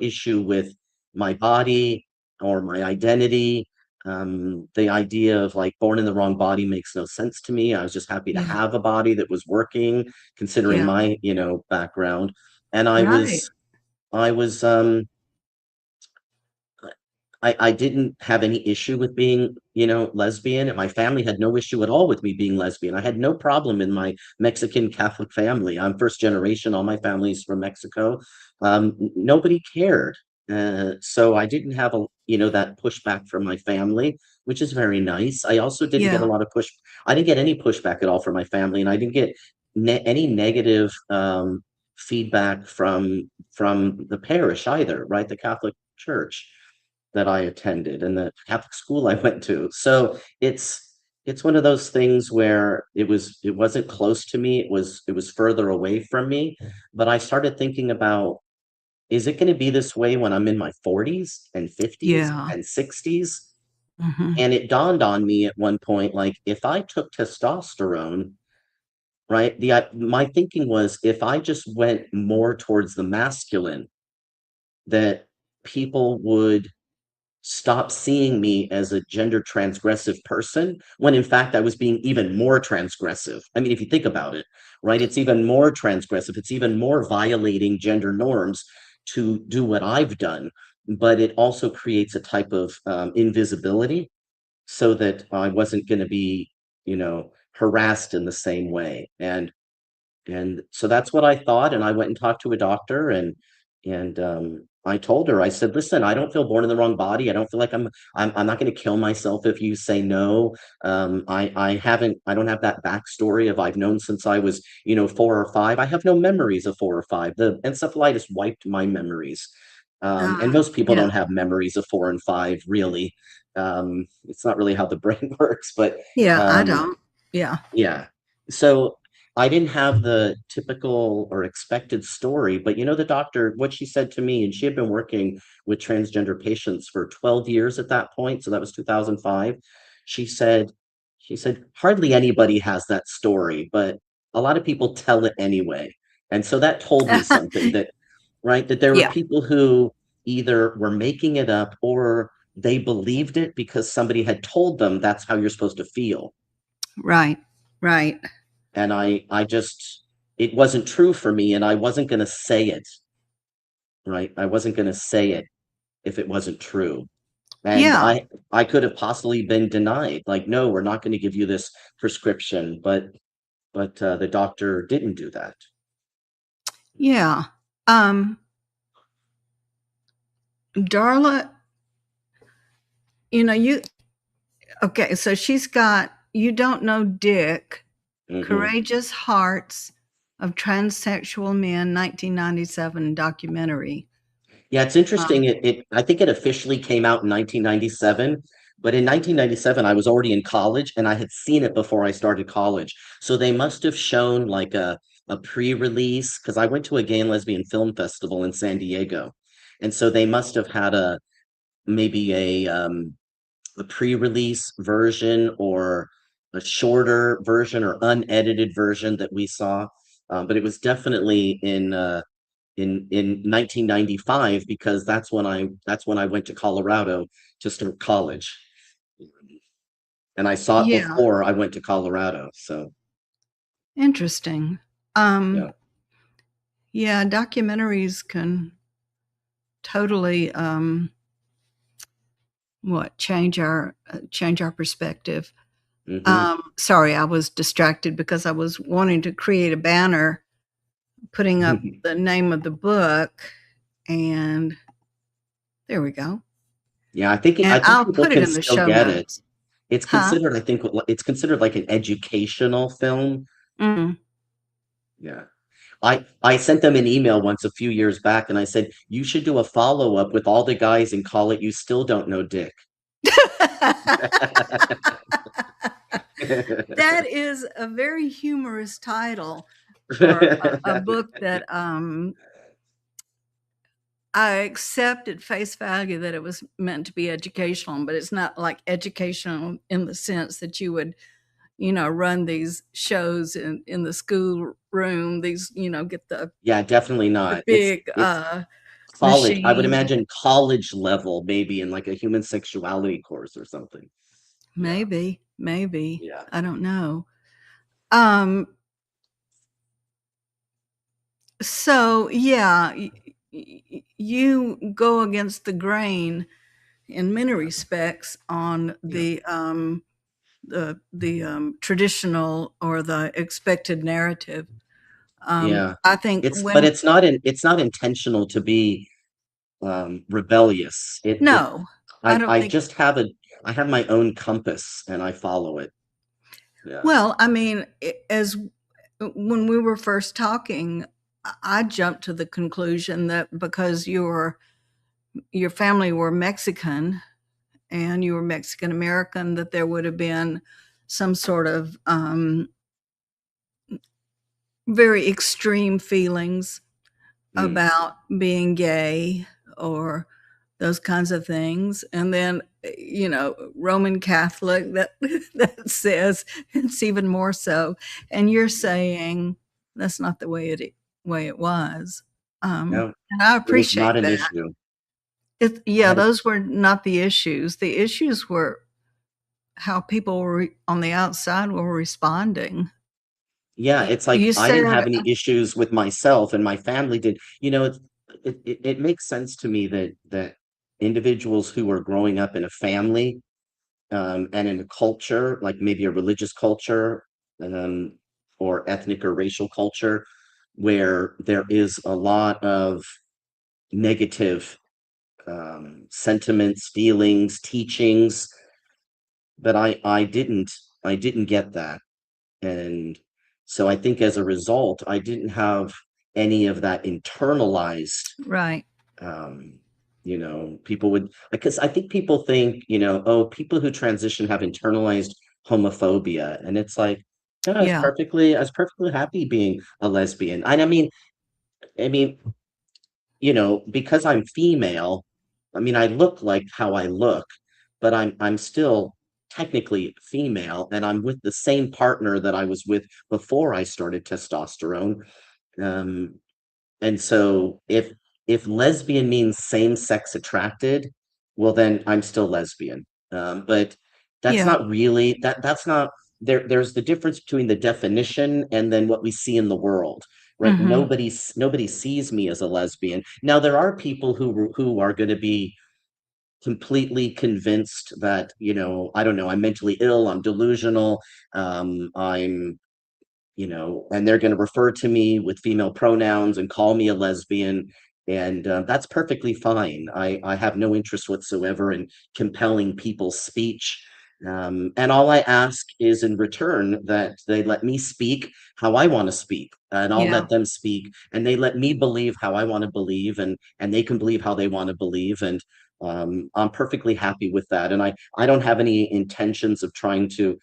issue with my body or my identity. The idea of like born in the wrong body makes no sense to me. I was just happy to Yeah. have a body that was working, considering Yeah. my, background. And Right. I was, I didn't have any issue with being, lesbian, and my family had no issue at all with me being lesbian. I had no problem in my Mexican Catholic family. I'm first generation. All my family's from Mexico. Nobody cared. So I didn't have that pushback from my family, which is very nice. I also didn't get a Yeah. lot of push. I didn't get any pushback at all from my family, and I didn't get any negative feedback from the parish either, right? The Catholic Church that I attended and the Catholic school I went to. So it's one of those things where it wasn't close to me. It was further away from me. But I started thinking about, is it going to be this way when I'm in my 40s and 50s Yeah. and 60s? Hmm. And it dawned on me at one point, like if I took testosterone, right? My thinking was, if I just went more towards the masculine, that people would stop seeing me as a gender transgressive person, when in fact I was being even more transgressive. I mean, if you think about it, right? It's even more transgressive. It's even more violating gender norms to do what I've done. But it also creates a type of invisibility, so that I wasn't going to be, harassed in the same way. And so that's what I thought, and I went and talked to a doctor, and I told her, I said, "Listen, I don't feel born in the wrong body. I don't feel like I'm not gonna kill myself if you say no. I don't have that backstory of I've known since I was, 4 or 5. I have no memories of 4 or 5. The encephalitis wiped my memories. And most people Yeah. don't have memories of 4 and 5, really. It's not really how the brain works, but, Yeah, I um don't. Yeah. yeah. So I didn't have the typical or expected story, but the doctor, what she said to me, and she had been working with transgender patients for 12 years at that point. So that was 2005. She said, hardly anybody has that story, but a lot of people tell it anyway. And so that told me something, that, right, that there were Yeah. people who either were making it up, or they believed it because somebody had told them that's how you're supposed to feel. Right. Right. And I just, it wasn't true for me, and I wasn't going to say it, right? I wasn't going to say it if it wasn't true. And Yeah. I could have possibly been denied, like, no, we're not going to give you this prescription, but the doctor didn't do that. Yeah. Darla, okay, so she's got You Don't Know Dick, Courageous Hearts of Transsexual Men, 1997 documentary. Yeah, it's interesting. I think it officially came out in 1997, but in 1997 I was already in college, and I had seen it before I started college. So they must have shown like a pre-release, because I went to a gay and lesbian film festival in San Diego, and so they must have had maybe a pre-release version, or a shorter version, or unedited version that we saw. But it was definitely in 1995, because that's when I went to Colorado to start college, and I saw it Yeah. before I went to Colorado. So Interesting. yeah, Yeah, documentaries can totally change our perspective. Sorry, I was distracted because I was wanting to create a banner, putting up the name of the book, and there we go. yeah. I think I'll people put it can in the still show get it. notes. It's considered, I think, it's considered like an educational film. Yeah. I sent them an email once a few years back, and I said, you should do a follow-up with all the guys and call it You Still Don't Know Dick. That is a very humorous title for a book that I accept at face value that it was meant to be educational, but it's not like educational in the sense that you would, run these shows in the school room, these, get the Yeah, definitely not. big It's college. I would machine. imagine college level, maybe in like a human sexuality course or something. Maybe. Yeah. I don't know. So yeah, you go against the grain in many respects on the traditional or the expected narrative. Yeah. I think But it's not intentional to be rebellious. No, I don't I think. just I have my own compass, and I follow it. Yeah. Well, I mean, as when we were first talking, I jumped to the conclusion that because your family were Mexican and you were Mexican American, that there would have been some sort of very extreme feelings about being gay, or those kinds of things. And then, Roman Catholic that that says it's even more so. And you're saying that's not the way it was. No, And I it was appreciate not an that. issue. Those were not the issues. The issues were how people were on the outside were responding. Yeah, it's like You I didn't said, have any issues with myself, and my family did. It makes sense to me that individuals who are growing up in a family, and in a culture, like maybe a religious culture, um, or ethnic or racial culture, where there is a lot of negative, sentiments, feelings, teachings, but I didn't get that. And so I think as a result, I didn't have any of that internalized, right. people would, because I think people think, oh, people who transition have internalized homophobia. And it's like, no, Yeah. I was perfectly happy being a lesbian. And I mean, because I'm female, I look like how I look, but I'm still technically female, and I'm with the same partner that I was with before I started testosterone. Um, and so if lesbian means same-sex attracted, well, then I'm still lesbian. But that's Yeah. not really that's not there's the difference between the definition and then what we see in the world, right? Mhm. Nobody sees me as a lesbian. Now, there are people who are going to be completely convinced that, I don't know, I'm mentally ill, I'm delusional, I'm and they're going to refer to me with female pronouns and call me a lesbian. And that's perfectly fine. I have no interest whatsoever in compelling people's speech. And all I ask is in return that they let me speak how I want to speak, and I'll Yeah. let them speak, and they let me believe how I want to believe, and they can believe how they want to believe. And I'm perfectly happy with that. And I don't have any intentions of trying to,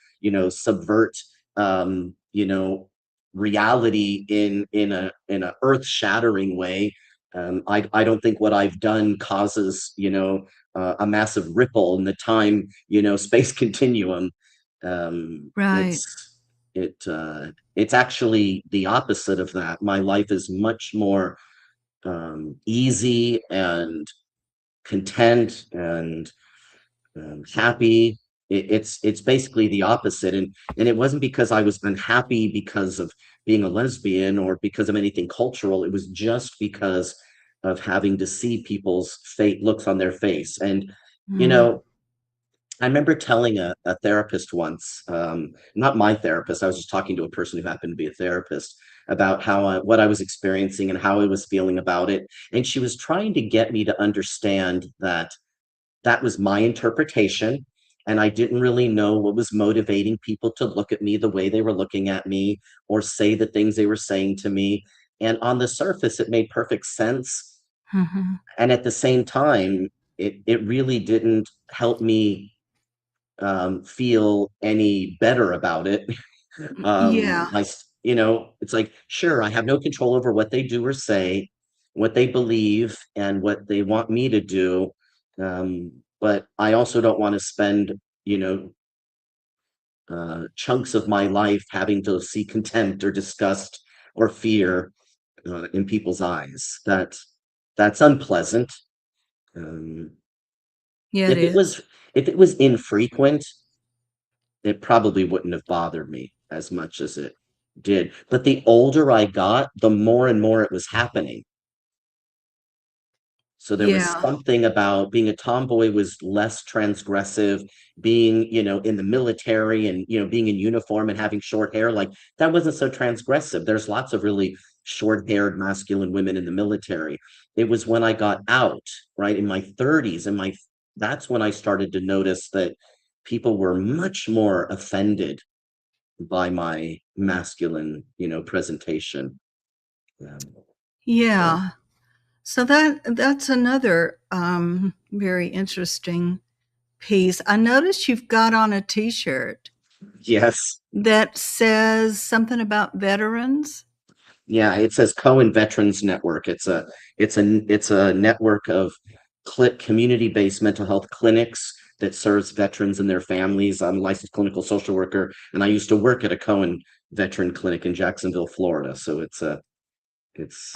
subvert, reality in a earth-shattering way. I don't think what I've done causes, a massive ripple in the time, space continuum. Right. It's actually the opposite of that. My life is much more easy and content and happy. It's basically the opposite. And it wasn't because I was unhappy because of being a lesbian or because of anything cultural. It was just because of having to see people's looks on their face. And Mhm. I remember telling a therapist once, not my therapist, I was just talking to a person who happened to be a therapist, about what I was experiencing and how I was feeling about it. And she was trying to get me to understand that that was my interpretation, and I didn't really know what was motivating people to look at me the way they were looking at me or say the things they were saying to me. And on the surface, it made perfect sense. Mhm. And at the same time, it really didn't help me feel any better about it. Yeah. It's like, sure, I have no control over what they do or say, what they believe, and what they want me to do. But I also don't want to spend, chunks of my life having to see contempt or disgust or fear in people's eyes. That's unpleasant. Um, Yeah, it if it is. was if it was infrequent, it probably wouldn't have bothered me as much as it did. But the older I got, the more and more it was happening. So there was Yeah. something about being a tomboy was less transgressive, being, in the military and, being in uniform and having short hair, like that wasn't so transgressive. There's lots of really short-haired masculine women in the military. It was when I got out, right, in my 30s, that's when I started to notice that people were much more offended by my masculine, presentation. So Yeah. So that's another very interesting piece. I noticed you've got on a T-shirt yes. that says something about veterans. Yeah, it says Cohen Veterans Network. It's a network of community-based mental health clinics that serves veterans and their families. I'm a licensed clinical social worker, and I used to work at a Cohen veteran clinic in Jacksonville, Florida. So it's I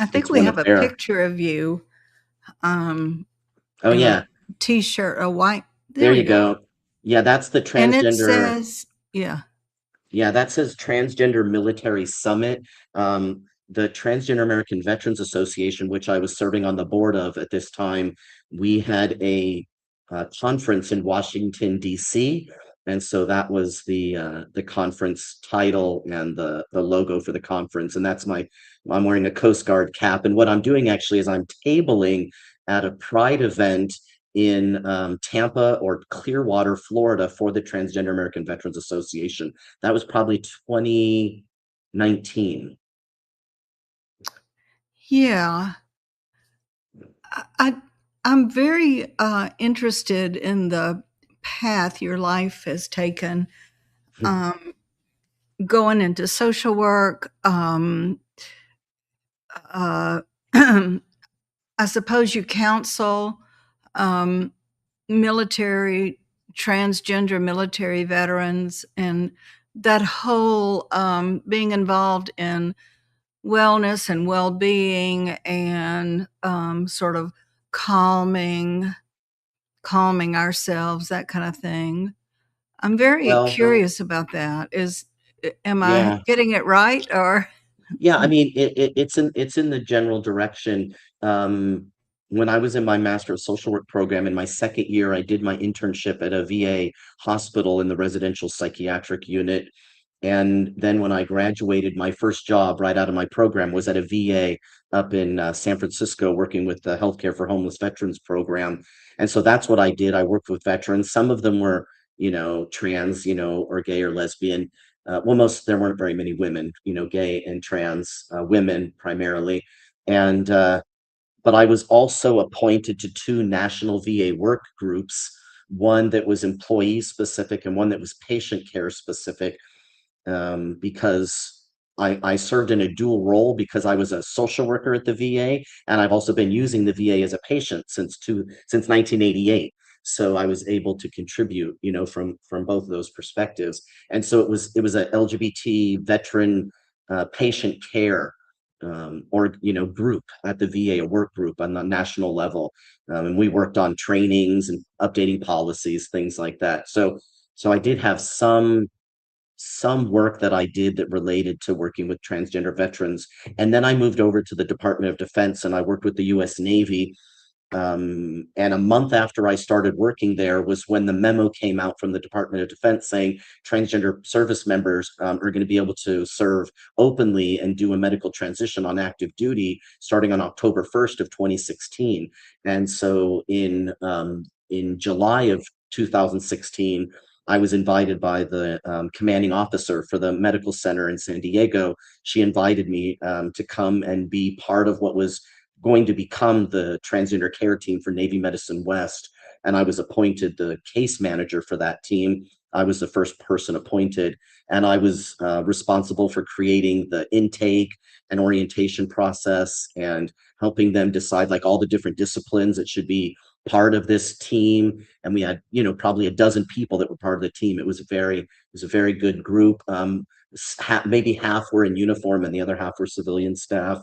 think it's we one have of a their. picture of you Oh in yeah, a t-shirt, a white. there There you you go. go. Yeah, that's the And it transgender. says, yeah. Yeah, that says Transgender Military Summit. The Transgender American Veterans Association, which I was serving on the board of at this time, we had a conference in Washington, D.C. And so that was the conference title and the logo for the conference. And I'm wearing a Coast Guard cap. And what I'm doing actually is I'm tabling at a Pride event in Tampa or Clearwater, Florida for the Transgender American Veterans Association. That was probably 2019. Yeah. I'm very interested in the path your life has taken, going into social work. I suppose you counsel military, transgender military veterans, and that whole being involved in wellness and well-being and sort of calming ourselves, that kind of thing. I'm very Well, curious about that. Am I yeah. getting it right, or? Yeah, I mean, it's in the general direction. When I was in my Master of Social Work program in my second year, I did my internship at a VA hospital in the residential psychiatric unit. And then when I graduated, my first job right out of my program was at a VA up in San Francisco, working with the Healthcare for Homeless Veterans program. And so that's what I did. I worked with veterans. Some of them were, trans, or gay or lesbian. There weren't very many women, gay and trans women primarily. And, but I was also appointed to two national VA work groups, one that was employee specific and one that was patient care specific, because I served in a dual role because I was a social worker at the VA, and I've also been using the VA as a patient since 1988. So I was able to contribute, from both of those perspectives. And so it was a LGBT veteran patient care or group at the VA, a work group on the national level, and we worked on trainings and updating policies, things like that. So I did have some work that I did that related to working with transgender veterans. And then I moved over to the Department of Defense and I worked with the US Navy. And a month after I started working there was when the memo came out from the Department of Defense saying transgender service members are going to be able to serve openly and do a medical transition on active duty starting on October 1st of 2016. And so in July of 2016, I was invited by the commanding officer for the medical center in San Diego. She invited me to come and be part of what was going to become the transgender care team for Navy Medicine West. And I was appointed the case manager for that team. I was the first person appointed, and I was responsible for creating the intake and orientation process and helping them decide like all the different disciplines that should be part of this team. And we had, probably a dozen people that were part of the team. It was a very good group. Maybe half were in uniform and the other half were civilian staff.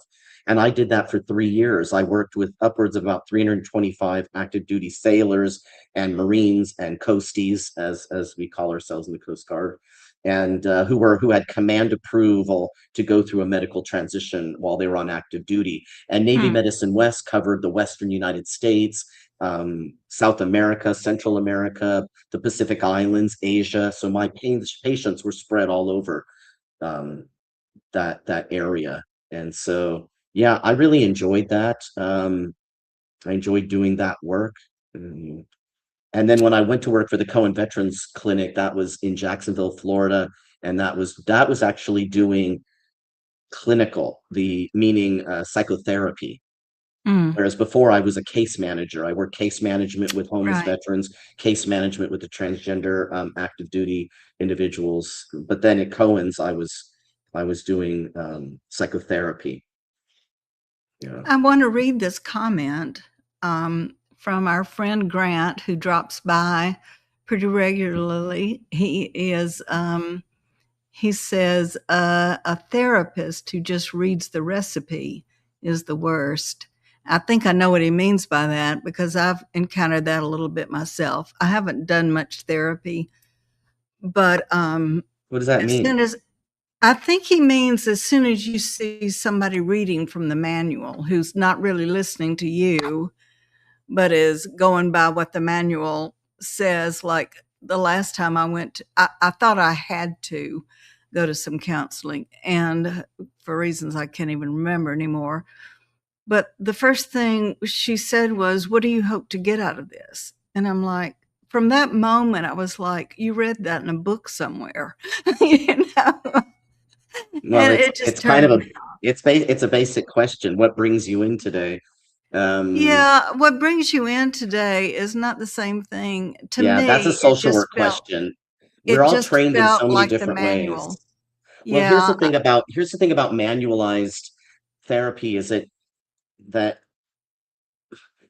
And I did that for 3 years. I worked with upwards of about 325 active duty sailors and Marines and coasties, as we call ourselves in the Coast Guard, and who had command approval to go through a medical transition while they were on active duty. And Navy Medicine West covered the Western United States, South America, Central America, the Pacific Islands, Asia. So my patients were spread all over that area. And so, yeah, I really enjoyed that. I enjoyed doing that work. And then when I went to work for the Cohen Veterans Clinic, that was in Jacksonville, Florida, and that was actually doing clinical, meaning psychotherapy. Whereas before I was a case manager. I worked case management with homeless veterans, case management with the transgender active duty individuals. But then at Cohen's, I was doing psychotherapy. Yeah. I want to read this comment from our friend Grant, who drops by pretty regularly. He says a therapist who just reads the recipe is the worst. I think I know what he means by that because I've encountered that a little bit myself. I haven't done much therapy, but What does that mean? I think he means as soon as you see somebody reading from the manual who's not really listening to you, but is going by what the manual says. Like the last time I went, I thought I had to go to some counseling, and for reasons I can't even remember anymore. But the first thing she said was, "What do you hope to get out of this?" And I'm like, from that moment, I was like, you read that in a book somewhere, you know? Well, And it just it's kind turned of me off. it's a basic question. What brings you in today? Yeah, what brings you in today is not the same thing. To Yeah, that's a me, social work question. We're all trained in so many like the different ways. manual. Well, here's the Yeah, thing about manualized therapy is that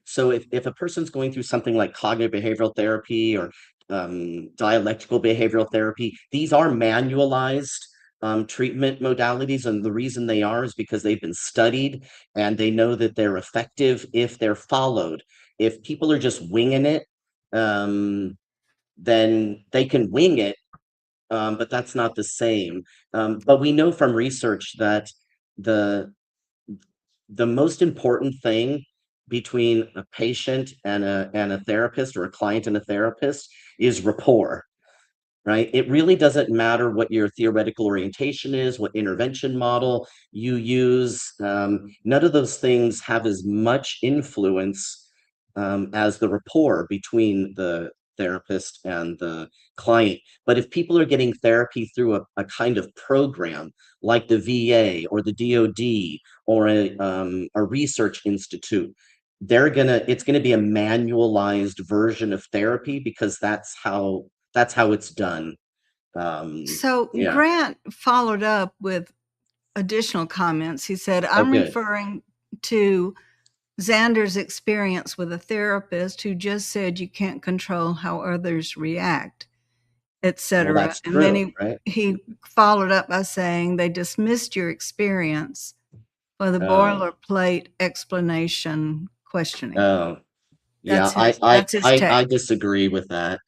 so if a person's going through something like cognitive behavioral therapy or dialectical behavioral therapy, these are manualized treatment modalities, and the reason they are is because they've been studied and they know that they're effective if they're followed. If people are just winging it, then they can wing it, but that's not the same. But we know from research that the most important thing between a patient and a therapist, or a client and a therapist, is rapport, right? It really doesn't matter what your theoretical orientation is, what intervention model you use. None of those things have as much influence as the rapport between the therapist and the client. But if people are getting therapy through a kind of program like the VA or the DoD or a research institute, it's gonna be a manualized version of therapy because that's how it's done. so Yeah. Grant followed up with additional comments. He said, Oh, I'm good. referring to Zander's experience with a therapist who just said you can't control how others react, Well, etc. that's And then true, right? he followed up by saying they dismissed your experience for the boilerplate explanation questioning. Oh, yeah, That's his I take. disagree with that.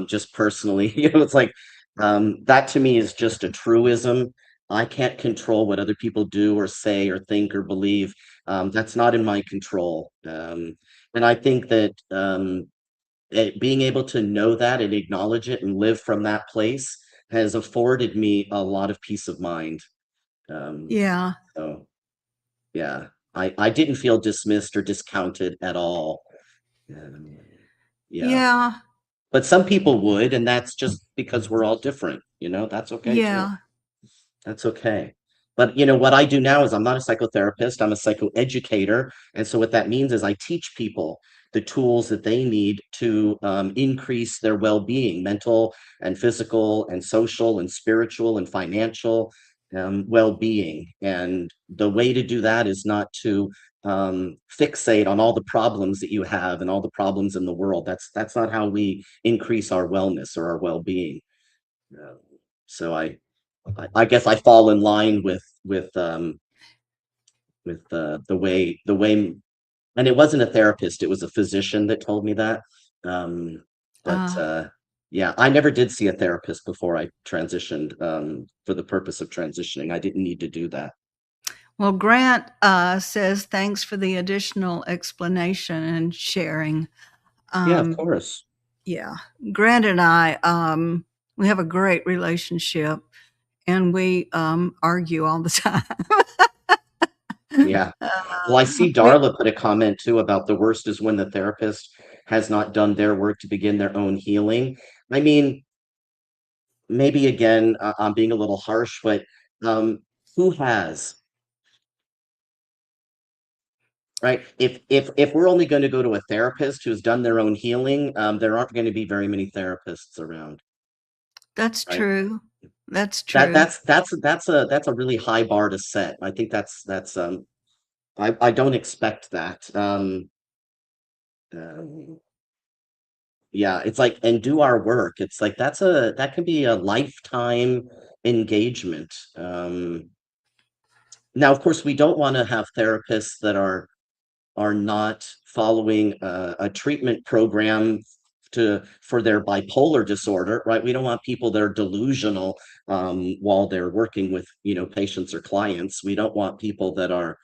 Just personally, it's like that to me is just a truism. I can't control what other people do or say or think or believe. That's not in my control. And I think that being able to know that and acknowledge it and live from that place has afforded me a lot of peace of mind. Yeah. So yeah, I didn't feel dismissed or discounted at all. Um, yeah. Yeah. But some people would, and that's just because we're all different, that's okay too. Yeah. That's okay. But what I do now is I'm not a psychotherapist, I'm a psychoeducator. And so what that means is I teach people the tools that they need to increase their well-being, mental and physical and social and spiritual and financial well-being. And the way to do that is not to fixate on all the problems that you have and all the problems in the world. That's not how we increase our wellness or our well-being. So I guess I fall in line with the way, and it wasn't a therapist, it was a physician that told me that. But yeah, I never did see a therapist before I transitioned for the purpose of transitioning. I didn't need to do that. Well, Grant says thanks for the additional explanation and sharing. Yeah, of course. Yeah, Grant and I, we have a great relationship, and we argue all the time. Yeah. Well, I see Darla put a comment too about the worst is when the therapist has not done their work to begin their own healing. I mean, maybe again, I'm being a little harsh, but who has? Right? If we're only going to go to a therapist who's done their own healing, there aren't going to be very many therapists around. That's Right? true. That's true. That's a really high bar to set. I think that's I don't expect that. um, yeah, it's like, and do our work. It's like that can be a lifetime engagement. Now, of course, we don't want to have therapists that are not following a treatment program for their bipolar disorder, right? We don't want people that are delusional while they're working with, patients or clients. We don't want people that are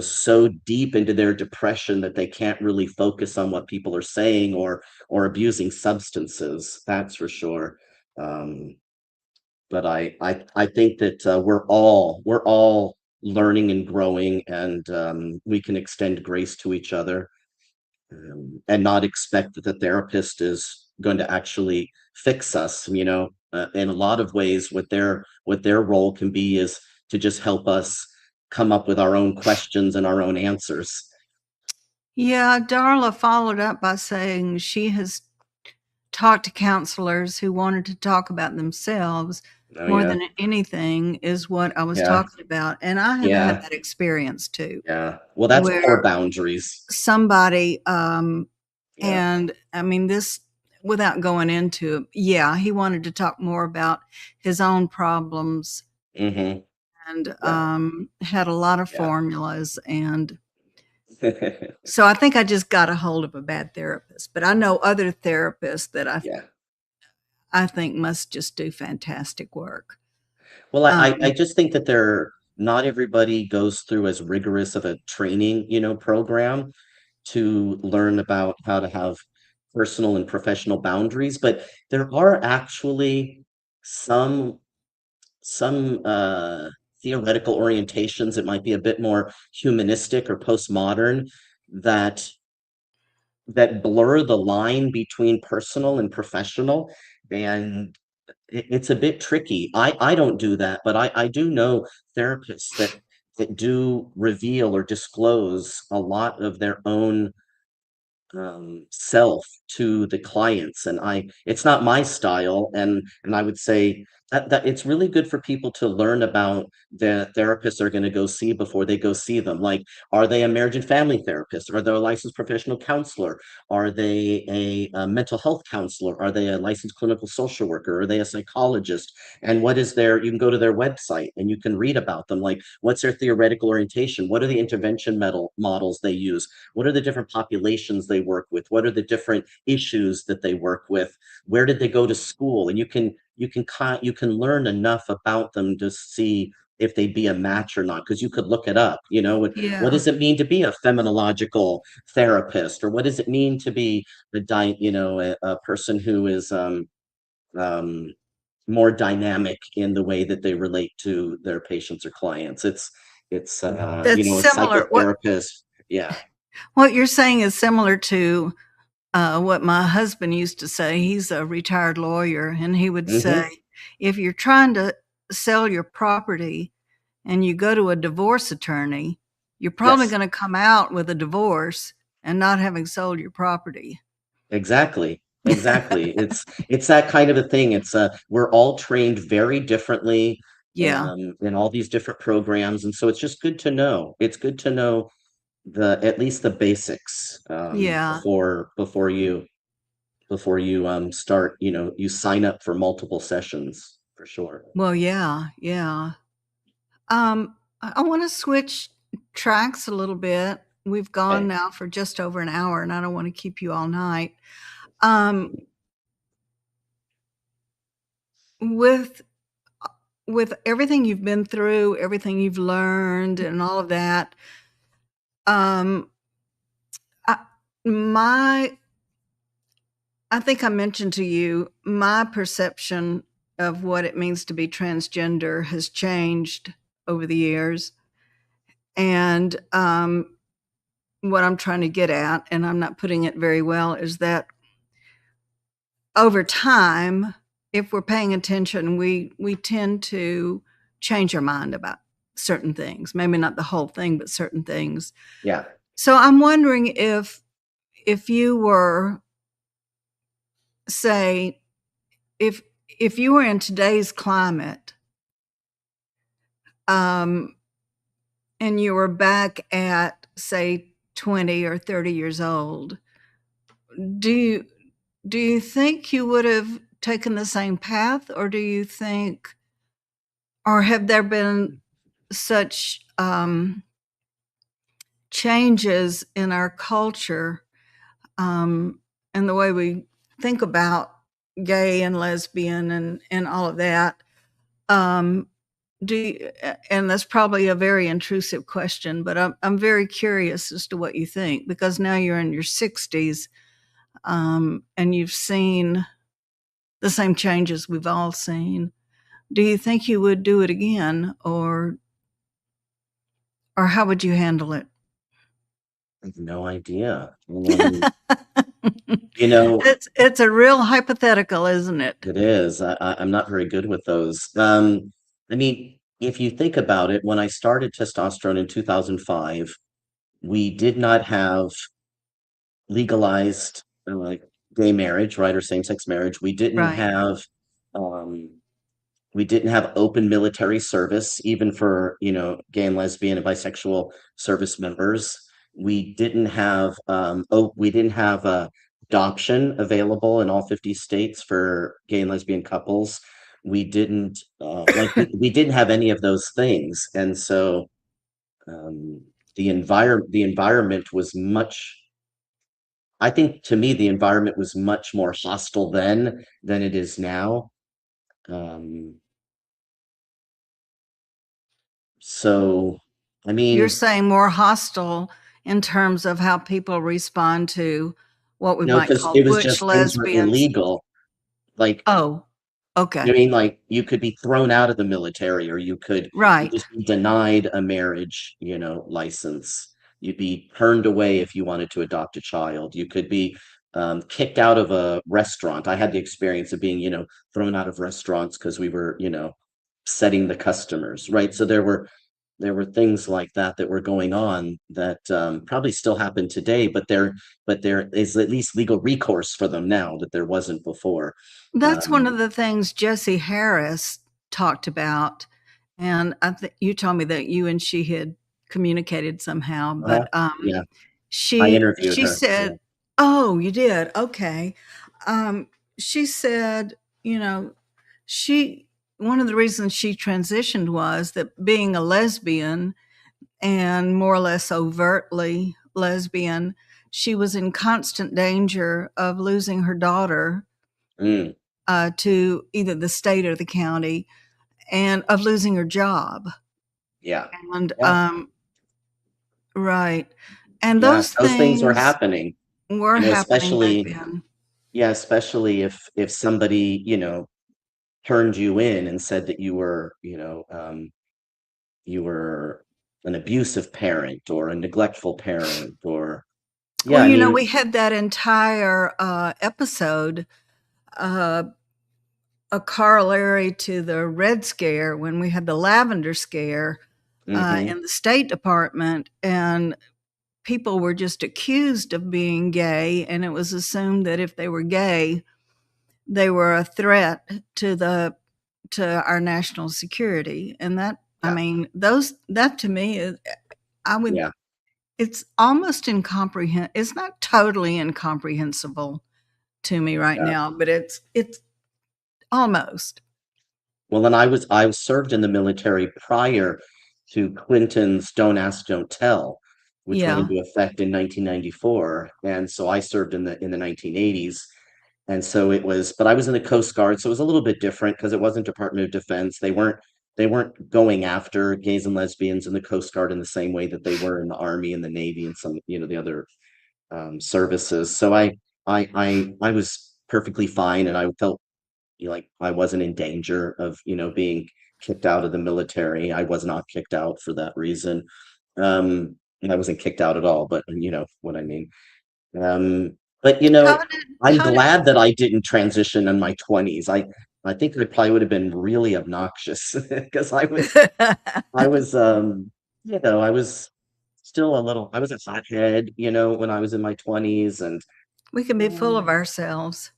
so deep into their depression that they can't really focus on what people are saying, or abusing substances. That's for sure. But I think that we're all learning and growing, and we can extend grace to each other, and not expect that the therapist is going to actually fix us. In a lot of ways, what their role can be is to just help us come up with our own questions and our own answers. Yeah, Darla followed up by saying she has talked to counselors who wanted to talk about themselves Oh, more yeah. than anything, is what I was Yeah. talking about. And I have Yeah. had that experience too, Yeah. Well, that's poor where boundaries. somebody, Yeah. and I mean, this, without going into it, yeah, he wanted to talk more about his own problems Mm-hmm. and Yeah. had a lot of Yeah. formulas. And so I think I just got a hold of a bad therapist, but I know other therapists that Yeah. I think must just do fantastic work. Well, I Um, just think that not everybody goes through as rigorous of a training, program to learn about how to have personal and professional boundaries, but there are actually some theoretical orientations that might be a bit more humanistic or postmodern, that blur the line between personal and professional, and it's a bit tricky. I don't do that, but I do know therapists that do reveal or disclose a lot of their own self to the clients, and it's not my style, and I would say that it's really good for people to learn about the therapists they're going to go see before they go see them. Like, are they a marriage and family therapist? Are they a licensed professional counselor? Are they a mental health counselor? Are they a licensed clinical social worker? Are they a psychologist? And you can go to their website and you can read about them. Like, what's their theoretical orientation? What are the intervention models they use? What are the different populations they work with? What are the different issues that they work with? Where did they go to school? And you can learn enough about them to see if they'd be a match or not, because you could look it up. What yeah. does it mean to be a phenomenological therapist, or what does it mean to be a person who is more dynamic in the way that they relate to their patients or clients? It's a That's similar. psychotherapist. Yeah. What you're saying is similar to what my husband used to say. He's a retired lawyer, and he would Mm-hmm. say, if you're trying to sell your property and you go to a divorce attorney, you're probably Yes. going to come out with a divorce and not having sold your property. Exactly. It's that kind of a thing. We're all trained very differently, Yeah. in all these different programs, and so it's just good to know. It's good to know at least the basics, Yeah. before you start. You sign up for multiple sessions for sure. Well, yeah. Yeah. I want to switch tracks a little bit. We've gone Okay. now for just over an hour, and I don't want to keep you all night. Um, with everything you've been through, everything you've learned, and all of that, I think I mentioned to you, my perception of what it means to be transgender has changed over the years. And what I'm trying to get at, and I'm not putting it very well, is that over time, if we're paying attention, we tend to change our mind about certain things. Maybe not the whole thing, but certain things. Yeah. So I'm wondering if you were, say, if you were in today's climate, and you were back at, say, 20 or 30 years old, do you think you would have taken the same path, or do you think, or have there been such changes in our culture and the way we think about gay and lesbian and all of that? And that's probably a very intrusive question, but I'm very curious as to what you think, because now you're in your 60s and you've seen the same changes we've all seen. Do you think you would do it again, or how would you handle it? I have no idea. You know, It's a real hypothetical, isn't it? it is. I'm not very good with those. I mean, if you think about it, when I started testosterone in 2005, we did not have legalized like gay marriage, right, or same-sex marriage. We didn't Right. have open military service, even for, you know, gay and lesbian and bisexual service members. We didn't have adoption available in all 50 states for gay and lesbian couples. We didn't we didn't have any of those things, and so the environment was much. I think, to me, the environment was much more hostile then than it is now. So, I You're mean, saying more hostile in terms of how people respond to what we no, might because call it was butch just things were lesbians. illegal. Like, Oh, I okay. mean, like, you could be thrown out of the military, or you could Right. just be denied a marriage, you know, license. You'd be turned away if you wanted to adopt a child. You could be kicked out of a restaurant. I had the experience of being, you know, thrown out of restaurants because we were, you know, setting the customers, right? So there were things like that that were going on that probably still happen today, but there is at least legal recourse for them now that there wasn't before. That's one of the things Jessie Harris talked about, and you told me that you and she had communicated somehow, but Yeah, I she interviewed her. said, "Oh, you did? Okay." She said, you know, one of the reasons she transitioned was that being a lesbian, and more or less overtly lesbian, she was in constant danger of losing her daughter Mm. to either the state or the county, and of losing her job. Yeah. And Yeah. right. And Yeah, those those things were things happening, were you know, happening back especially then. yeah, especially if somebody, you know, turned you in and said that you were an abusive parent or a neglectful parent, or yeah, Well, I you know, mean, we had that entire episode, uh, a corollary to the Red Scare, when we had the Lavender Scare mhm, in the State Department, and people were just accused of being gay, and it was assumed that if they were gay, they were a threat to our national security. And that, I yeah, mean, that to me is, I would, yeah. it's almost incomprehensible. It's not totally incomprehensible to me right Yeah. now, but it's almost. Well, and I was served in the military prior to Clinton's Don't Ask, Don't Tell, which went Yeah. into effect in 1994, and so I served in the 1980s, and so it was. But I was in the Coast Guard, so it was a little bit different because it wasn't Department of Defense. They weren't going after gays and lesbians in the Coast Guard in the same way that they were in the Army and the Navy and some, you know, the other services. So I was perfectly fine, and I felt like I wasn't in danger of, you know, being kicked out of the military. I was not kicked out for that reason. And I wasn't kicked out at all, but you know what I mean. But you How know, did, I'm how did, glad that I didn't transition in my 20s. I think I probably would have been really obnoxious because I was you know, I was still a little I was a hothead, you know, when I was in my 20s, and we can be full of ourselves.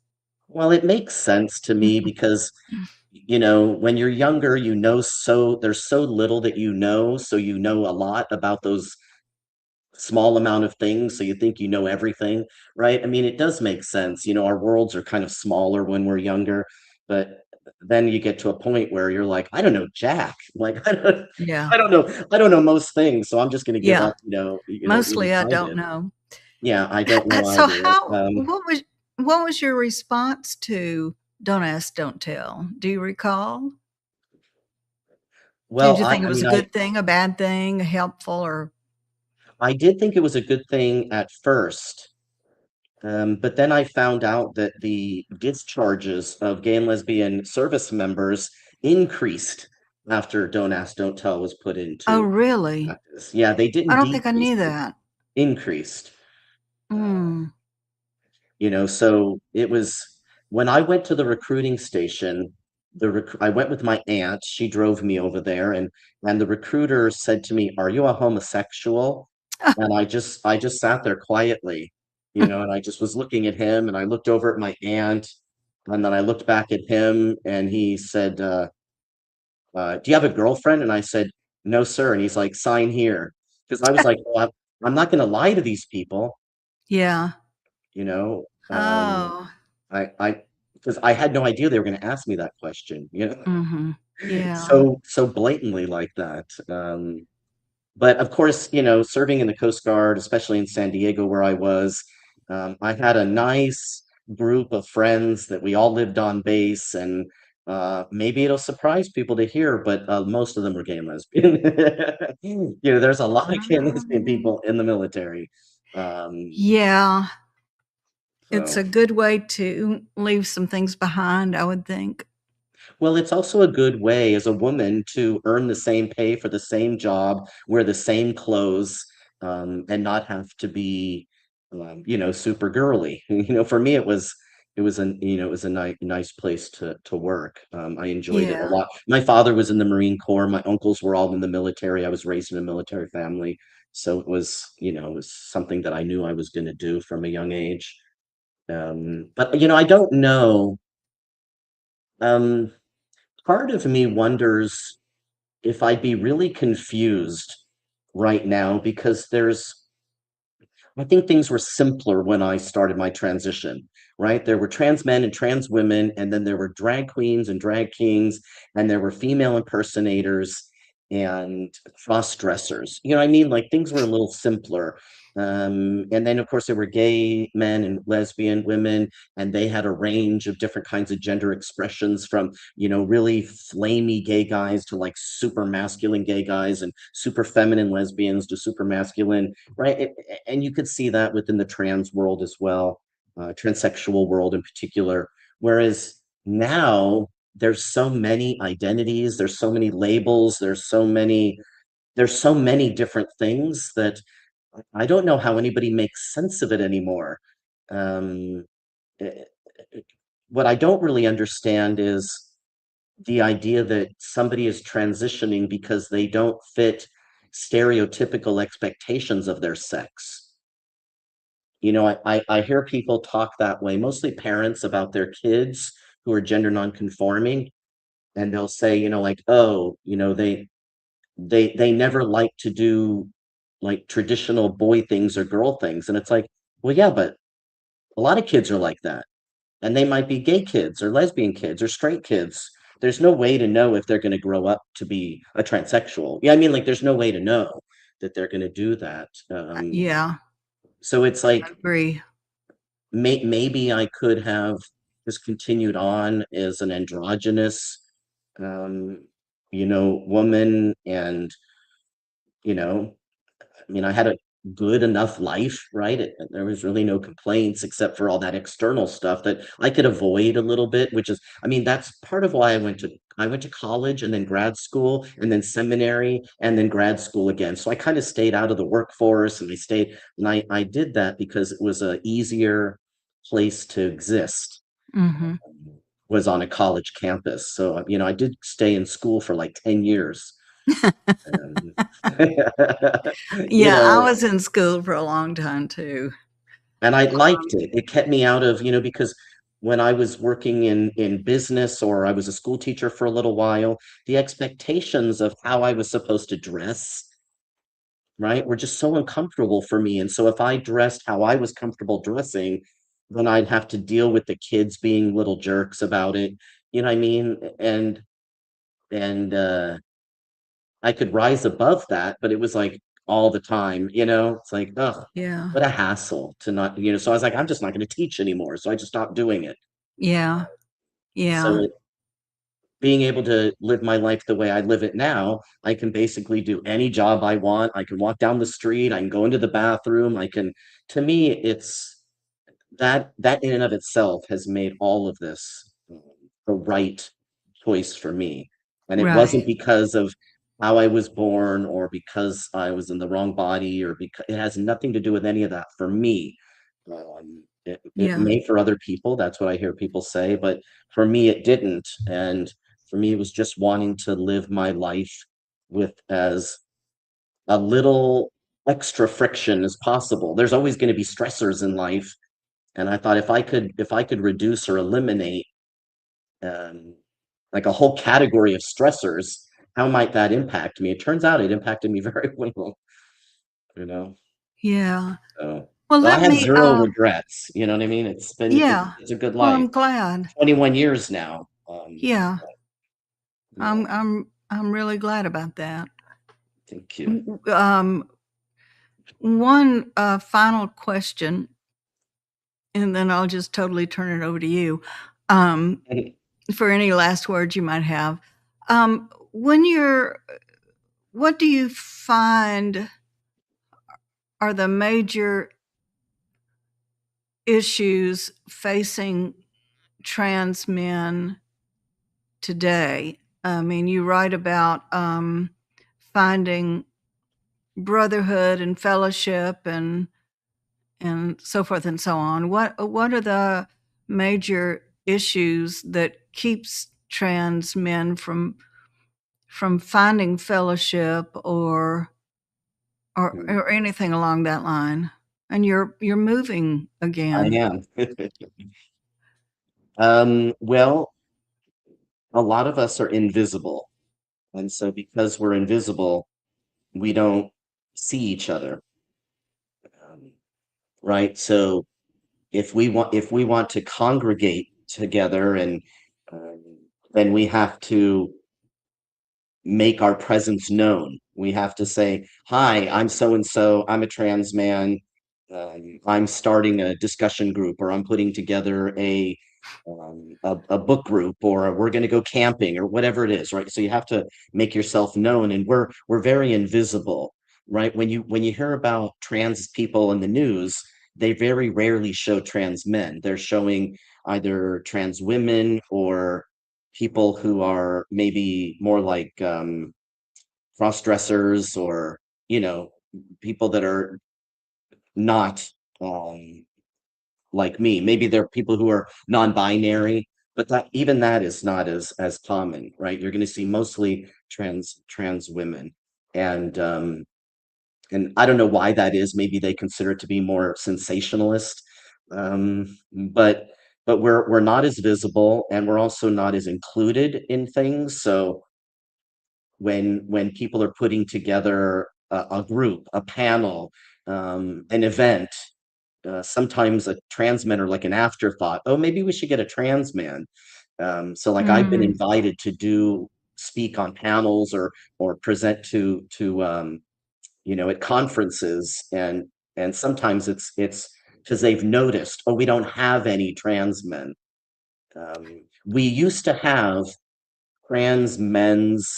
well, it makes sense to me because, you know, when you're younger, there's so little that you know, so you know a lot about those small amount of things, so you think you know everything, right? I mean, it does make sense. Our worlds are kind of smaller when we're younger, but then you get to a point where you're like, I don't know jack. Like Yeah. I don't know most things, so I'm just going to give Yeah. up. Really Mostly I don't excited. know. Yeah, I don't know So either. how what was your response to Don't Ask, Don't Tell? Do you recall? Did Well, you think it I was mean, a good thing, a bad thing, helpful, or I did think it was a good thing at first. But then I found out that the discharges of gay and lesbian service members increased after Don't Ask, Don't Tell was put Oh, into really? practice. Yeah, they I didn't don't think I decrease, knew they that. increased. Mm. So it was when I went to the recruiting station, I went with my aunt. She drove me over there, and the recruiter said to me, "Are you a homosexual?" And I just sat there quietly, and I just was looking at him, and I looked over at my aunt, and then I looked back at him, and he said, "Do you have a girlfriend?" And I said, "No, sir." And he's like, "Sign here," because I was like, "Well, I'm not going to lie to these people," Yeah. you know. Oh. I because I had no idea they were going to ask me that question. Mhm. Yeah. So blatantly like that. But of course, serving in the Coast Guard, especially in San Diego where I was, I had a nice group of friends that we all lived on base, and maybe it'll surprise people to hear, but most of them were gay and lesbian. There's a lot of gay and lesbian people in the military. Yeah. It's So. a good way to leave some things behind, I would think. Well, it's also a good way as a woman to earn the same pay for the same job, wear the same clothes, and not have to be, super girly. For me, it was a nice place to work. I enjoyed it a Yeah. lot. My father was in the Marine Corps. My uncles were all in the military. I was raised in a military family, so it was something that I knew I was going to do from a young age. But I don't know. Um, Part of me wonders if I'd be really confused right now because I think things were simpler when I started my transition, right? There were trans men and trans women, and then there were drag queens and drag kings, and there were female impersonators and cross dressers. You know what I mean? Like things were a little simpler. And then, of course, there were gay men and lesbian women, and they had a range of different kinds of gender expressions from, really flamey gay guys to like super masculine gay guys and super feminine lesbians to super masculine, right? And you could see that within the trans world as well, transsexual world in particular. Whereas now there's so many identities, there's so many labels, there's so many different things that I don't know how anybody makes sense of it anymore. Um, eh, what I don't really understand is the idea that somebody is transitioning because they don't fit stereotypical expectations of their sex. I hear people talk that way, mostly parents about their kids who are gender nonconforming, and they'll say, like, oh, they never like to do like traditional boy things or girl things. And it's like, well, yeah, but a lot of kids are like that. And they might be gay kids or lesbian kids or straight kids. There's no way to know if they're going to grow up to be a transsexual. Yeah, I mean, like, there's no way to know that they're going to do that. Yeah. So it's I like agree. maybe I could have just continued on as an androgynous, woman, and you know, I mean, I had a good enough life, right? There was really no complaints except for all that external stuff that I could avoid a little bit, which is, I mean, that's part of why I went to college and then grad school and then seminary and then grad school again. So I kind of stayed out of the workforce and I did that because it was a easier place to exist, Mhm. was on a college campus. So, I did stay in school for like 10 years. Um, you Yeah, I know, was in school for a long time too. and I liked it. It kept me out of, because when I was working in business or I was a school teacher for a little while, the expectations of how I was supposed to dress right, were just so uncomfortable for me. And so if I dressed how I was comfortable dressing, then I'd have to deal with the kids being little jerks about it. You know what I mean? And I could rise above that, but it was like all the time, it's like, ugh, Yeah. what a hassle to not, so I was like, I'm just not going to teach anymore. So I just stopped doing it. Yeah. Yeah. So being able to live my life the way I live it now, I can basically do any job I want. I can walk down the street. I can go into the bathroom. To me, it's that in and of itself has made all of this the right choice for me. And it wasn't Right. because of how I was born or because I was in the wrong body or because it has nothing to do with any of that for me. It Yeah. may for other people, that's what I hear people say, but for me it didn't. And for me, it was just wanting to live my life with as a little extra friction as possible. There's always going to be stressors in life, and I thought if I could reduce or eliminate like a whole category of stressors, how might that impact me? It turns out it impacted me very well, you know. Yeah. So, Well, so I let have me, zero regrets. You know what I mean? yeah. It's a good Well, life. I'm glad. 21 years now. Yeah. Yeah, I'm really glad about that. thank you. One final question, and then I'll just totally turn it over to you for any last words you might have. What do you find are the major issues facing trans men today? I mean, you write about finding brotherhood and fellowship and so forth and so on. What are the major issues that keeps trans men from finding fellowship or anything along that line? And you're moving I again. am. Well, a lot of us are invisible. And so because we're invisible, we don't see each other. Right? So if we want to congregate together and um, then we have to make our presence known. We have to say, "Hi, I'm so and so. I'm a trans man. I'm starting a discussion group, or I'm putting together a book group, or we're going to go camping, or whatever it is." Right. So you have to make yourself known, and we're very invisible. Right. When you hear about trans people in the news, they very rarely show trans men. They're showing either trans women or people who are maybe more like cross dressers or people that are not like me. Maybe there are people who are non-binary, but that is not as common, right? You're going to see mostly trans women, and I don't know why that is. Maybe they consider it to be more sensationalist, but we're not as visible, and we're also not as included in things. So when people are putting together a group, a panel, an event, sometimes a trans men are like an afterthought. Oh, maybe we should get a trans man. So like I've been invited to speak on panels or present to at conferences, and sometimes it's because they've noticed, oh, we don't have any trans men. We used to have trans men's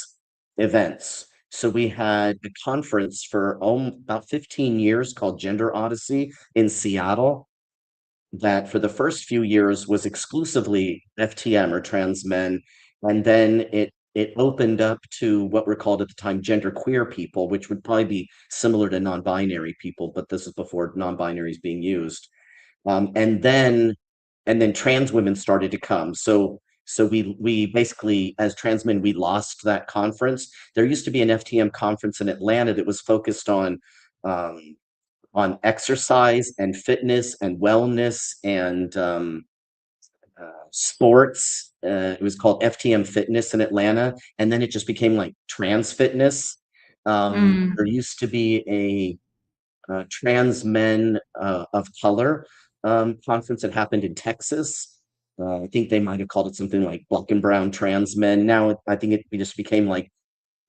events. So we had a conference for about 15 years called Gender Odyssey in Seattle that for the first few years was exclusively FTM or trans men. And then it opened up to what were called at the time genderqueer people, which would probably be similar to non-binary people, but this is before non-binary is being used. And then trans women started to come. So we basically, as trans men, we lost that conference. There used to be an FTM conference in Atlanta that was focused on exercise and fitness and wellness and sports. It was called FTM Fitness in Atlanta, and then it just became like trans fitness. There used to be a trans men of color conference that happened in Texas. I think they might have called it something like Black and Brown Trans Men. Now I think it just became like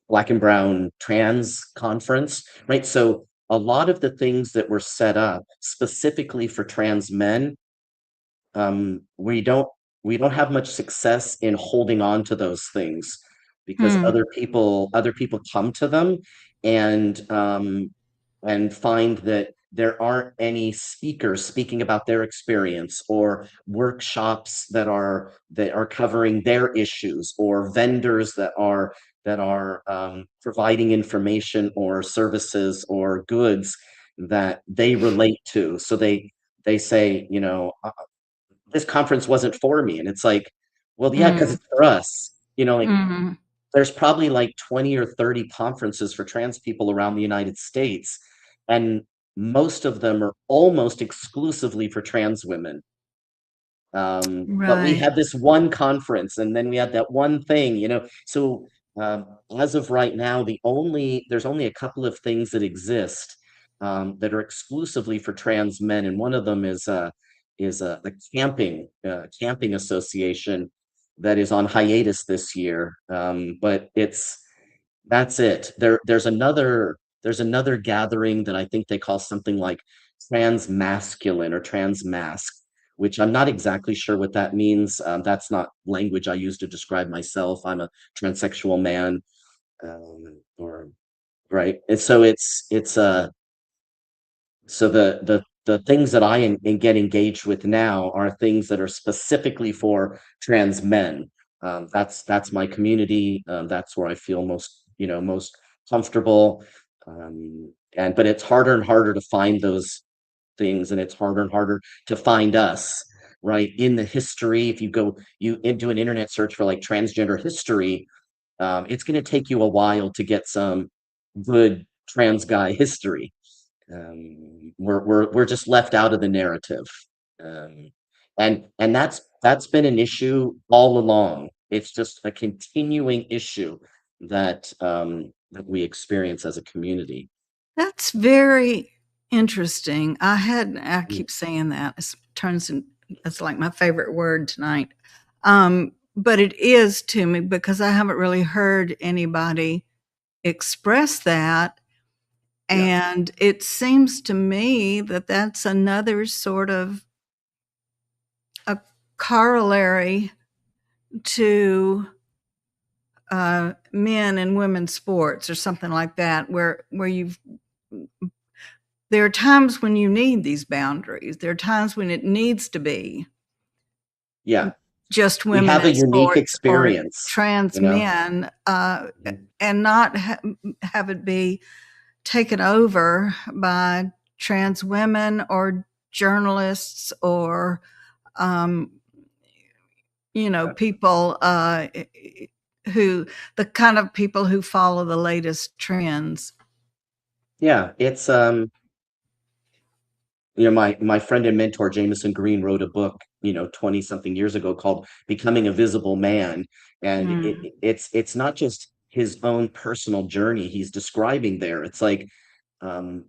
Black and Brown Trans Conference, right? So a lot of the things that were set up specifically for trans men, we don't have much success in holding on to those things because other people come to them and find that there aren't any speakers speaking about their experience or workshops that are covering their issues or vendors that are providing information or services or goods that they relate to. So they say, this conference wasn't for me. And it's like, well, yeah, because it's for us. Like there's probably like 20 or 30 conferences for trans people around the United States. And most of them are almost exclusively for trans women. But we had this one conference and then we had that one thing, so as of right now, there's only a couple of things that exist that are exclusively for trans men. And one of them is the camping association that is on hiatus this year. But that's it. There's another gathering that I think they call something like trans masculine or trans mask, which I'm not exactly sure what that means. That's not language I use to describe myself. I'm a transsexual man, right. And so so the things that I get engaged with now are things that are specifically for trans men. That's my community. That's where I feel most comfortable. But it's harder and harder to find those things, and it's harder and harder to find us, right? In the history, if you do an internet search for like transgender history, it's going to take you a while to get some good trans guy history. We're just left out of the narrative, and that's been an issue all along. It's just a continuing issue that we experience as a community. That's very interesting. I keep saying that. It's like my favorite word tonight. But it is to me because I haven't really heard anybody express that. And it seems to me that that's another sort of a corollary to men and women's sports or something like that, where there are times when you need these boundaries. There are times when it needs to be just women. We have a unique experience, trans men, and not have it be taken over by trans women or journalists or people the kind of people who follow the latest trends. It's my friend and mentor Jameson Green wrote a book 20 something years ago called Becoming a Visible Man, and it's not just his own personal journey he's describing there. It's like the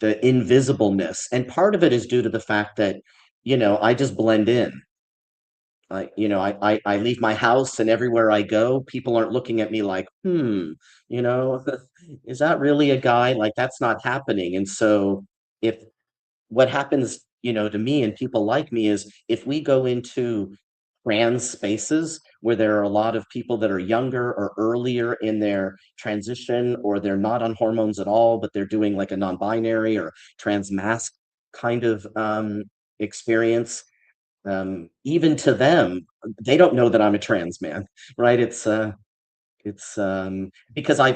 invisibleness, and part of it is due to the fact that I just blend in. I leave my house, and everywhere I go, people aren't looking at me like, is that really a guy? Like, that's not happening. And so what happens, to me and people like me is if we go into trans spaces where there are a lot of people that are younger or earlier in their transition, or they're not on hormones at all, but they're doing like a non-binary or trans mask kind of experience, even to them, they don't know that I'm a trans man, right? It's because I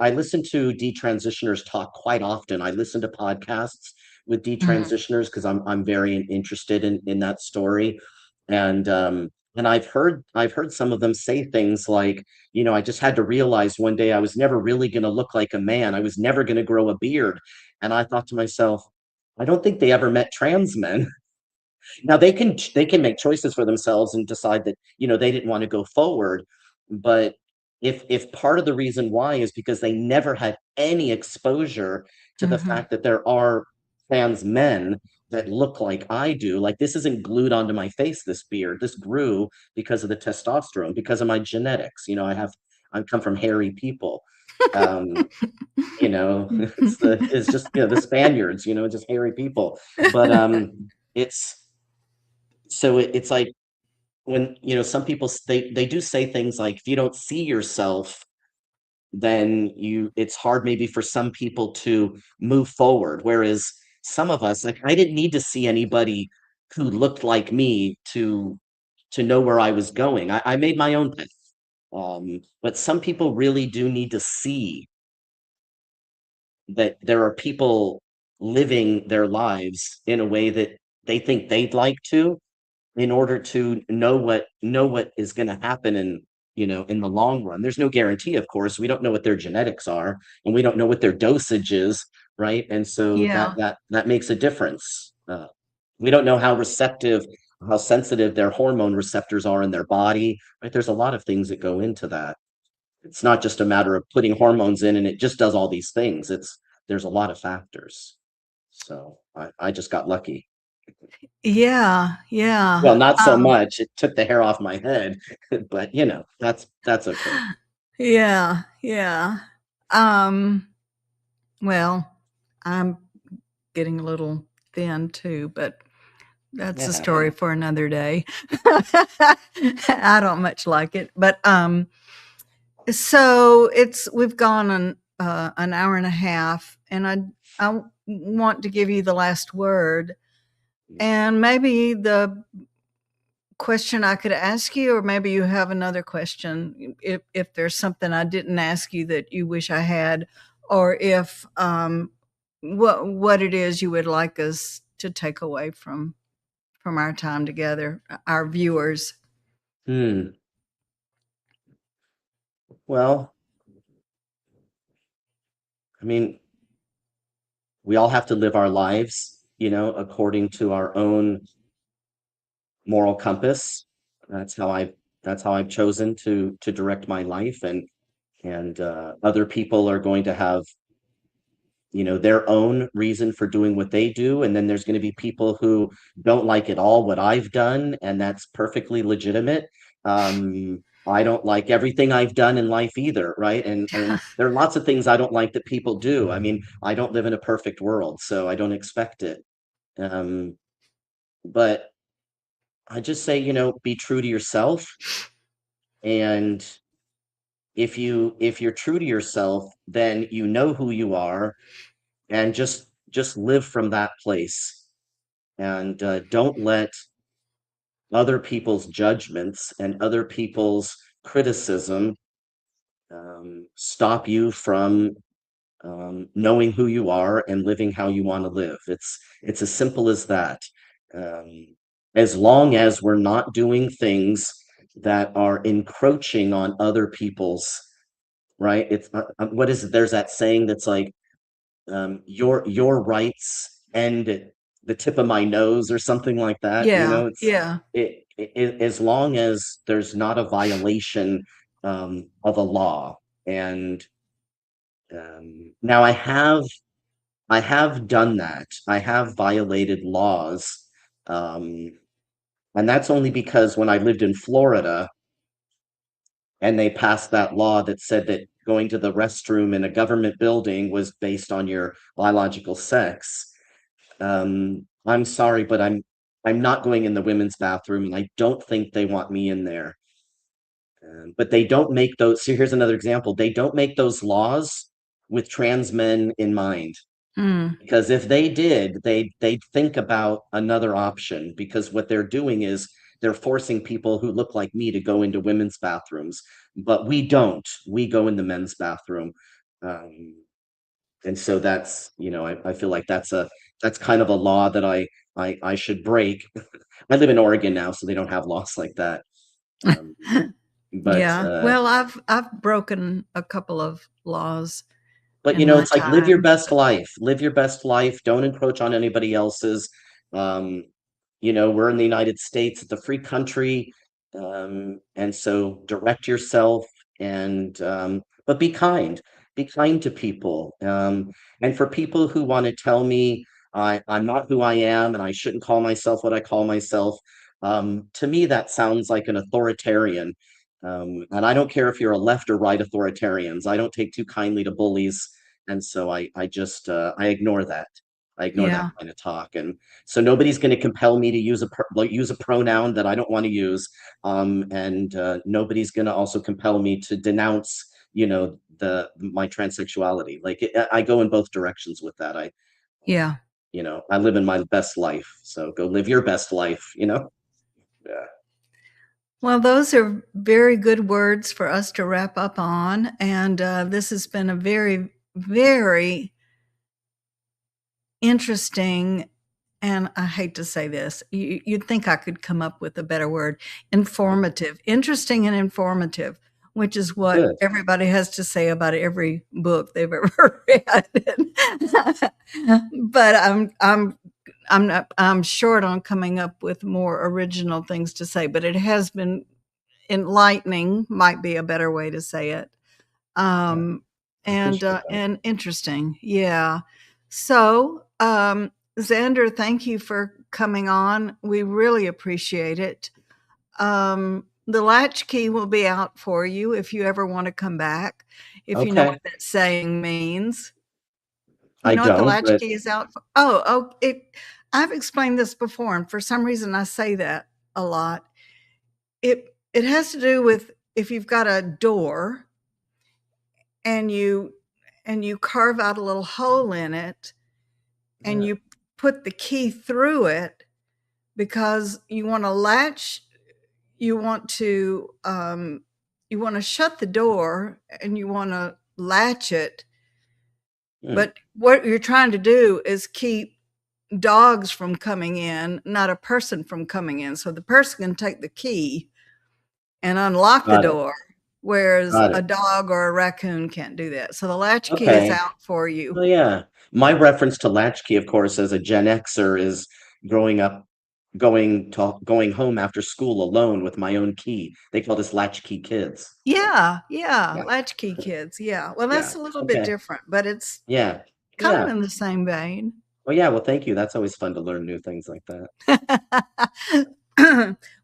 listen to detransitioners talk quite often. I listen to podcasts with detransitioners because I'm very interested in that story, and I've heard some of them say things like, I just had to realize one day I was never really going to look like a man. I was never going to grow a beard, and I thought to myself, I don't think they ever met trans men. Now they can make choices for themselves and decide that they didn't want to go forward, but if part of the reason why is because they never had any exposure to the fact that there are trans men that look like I do. Like, this isn't glued onto my face, this beard. This grew because of the testosterone, because of my genetics. You know, I come from hairy people. You know, it's just, you know, the Spaniards, you know, just hairy people. But it's it's like, when, you know, some people, they do say things like, if you don't see yourself, then it's hard maybe for some people to move forward. Whereas some of us, like, I didn't need to see anybody who looked like me to know where I was going. I made my own path. But some people really do need to see that there are people living their lives in a way that they think they'd like to, in order to know what is going to happen in, you know, in the long run. There's no guarantee, of course. We don't know what their genetics are, and we don't know what their dosage is, right? And so Yeah. that makes a difference. We don't know how sensitive their hormone receptors are in their body, right? There's a lot of things that go into that. It's not just a matter of putting hormones in and it just does all these things. There's a lot of factors. So I just got lucky. Yeah, yeah. Well, not so much. It took the hair off my head, but you know, that's okay. Yeah, yeah. Well, I'm getting a little thin too, but that's a story for another day. I don't much like it, but so we've gone an hour and a half, and I want to give you the last word, and maybe the question I could ask you, or maybe you have another question, if there's something I didn't ask you that you wish I had, or if what it is you would like us to take away from our time together, our viewers. Well, I mean, we all have to live our lives, you know, according to our own moral compass. That's how I've chosen to direct my life, and other people are going to have, you know, their own reason for doing what they do, and then there's going to be people who don't like at all what I've done, and that's perfectly legitimate. I don't like everything I've done in life either, right? And there are lots of things I don't like that people do. I mean, I don't live in a perfect world, so I don't expect it. But I just say, you know, be true to yourself, and if you're true to yourself, then you know who you are, and just live from that place, and don't let other people's judgments and other people's criticism stop you from knowing who you are and living how you want to live. It's as simple as that. As long as we're not doing things that are encroaching on other people's, right? It's what is it? There's that saying that's like, your rights end at the tip of my nose, or something like that. You know, as long as there's not a violation of a law. And now I have done that. I have violated laws. And that's only because when I lived in Florida and they passed that law that said that going to the restroom in a government building was based on your biological sex. I'm sorry, but I'm not going in the women's bathroom, and I don't think they want me in there. But they don't make those. So here's another example. They don't make those laws with trans men in mind. Because if they did, they'd think about another option, because what they're doing is they're forcing people who look like me to go into women's bathrooms, but we don't. We go in the men's bathroom. And so that's, you know, I feel like that's kind of a law that I should break. I live in Oregon now, so they don't have laws like that. But yeah, well, I've broken a couple of laws. But you know, it's like, live your best life. Live your best life. Don't encroach on anybody else's. You know, we're in the United States. It's a free country. And so direct yourself and but be kind. Be kind to people. And for people who want to tell me I'm not who I am and I shouldn't call myself what I call myself, to me that sounds like an authoritarian. And I don't care if you're a left or right authoritarians. I don't take too kindly to bullies, and so I just I ignore that. I ignore that Yeah. kind of talk, and so nobody's going to compel me to use use a pronoun that I don't want to use, and nobody's going to also compel me to denounce, my transsexuality. Like I go in both directions with that. Yeah. I live in my best life, so go live your best life. Yeah. Well, those are very good words for us to wrap up on. And this has been a very, very interesting, and I hate to say this, you'd think I could come up with a better word, informative, interesting and informative, which is what Good. everybody has to say about every book they've ever read. But I'm short on coming up with more original things to say, but it has been enlightening, might be a better way to say it. And interesting. Yeah. So, Zander, thank you for coming on. We really appreciate it. The latchkey will be out for you if you ever want to come back, if you know Okay. what that saying means. You I know what the don't, but latchkey is out for? I've explained this before, and for some reason I say that a lot. It has to do with if you've got a door and you carve out a little hole in it and you put the key through it because you want to latch, you want to shut the door and you want to latch it. But what you're trying to do is keep dogs from coming in, not a person from coming in. So the person can take the key and unlock the Got it. door, whereas Got a it. dog or a raccoon can't do that. So the latch key is Okay. out for you. Oh yeah. My reference to latchkey, of course, as a Gen Xer is growing up, going home after school alone with my own key. They call this latchkey kids. Yeah, Yeah. latchkey kids. Yeah. Well, Yeah. that's a little bit Okay. different, but it's Yeah. kind Yeah. of in the same vein. Well, yeah. Well, thank you. That's always fun to learn new things like that.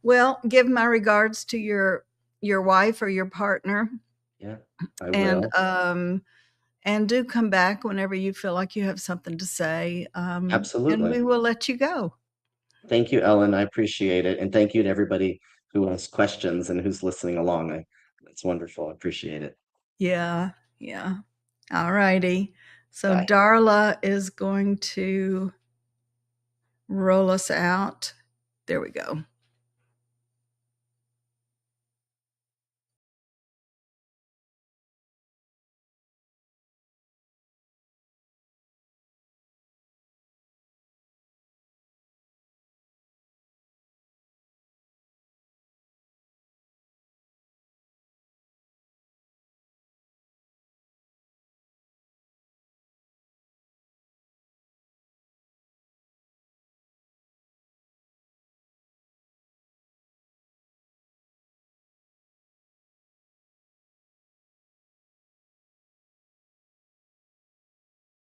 Well, give my regards to your wife or your partner. Yeah, I will. And do come back whenever you feel like you have something to say. And Absolutely. we will let you go. Thank you, Ellen. I appreciate it. And thank you to everybody who has questions and who's listening along. It's wonderful. I appreciate it. Yeah. Yeah. All righty. So Bye. Darla is going to roll us out. There we go.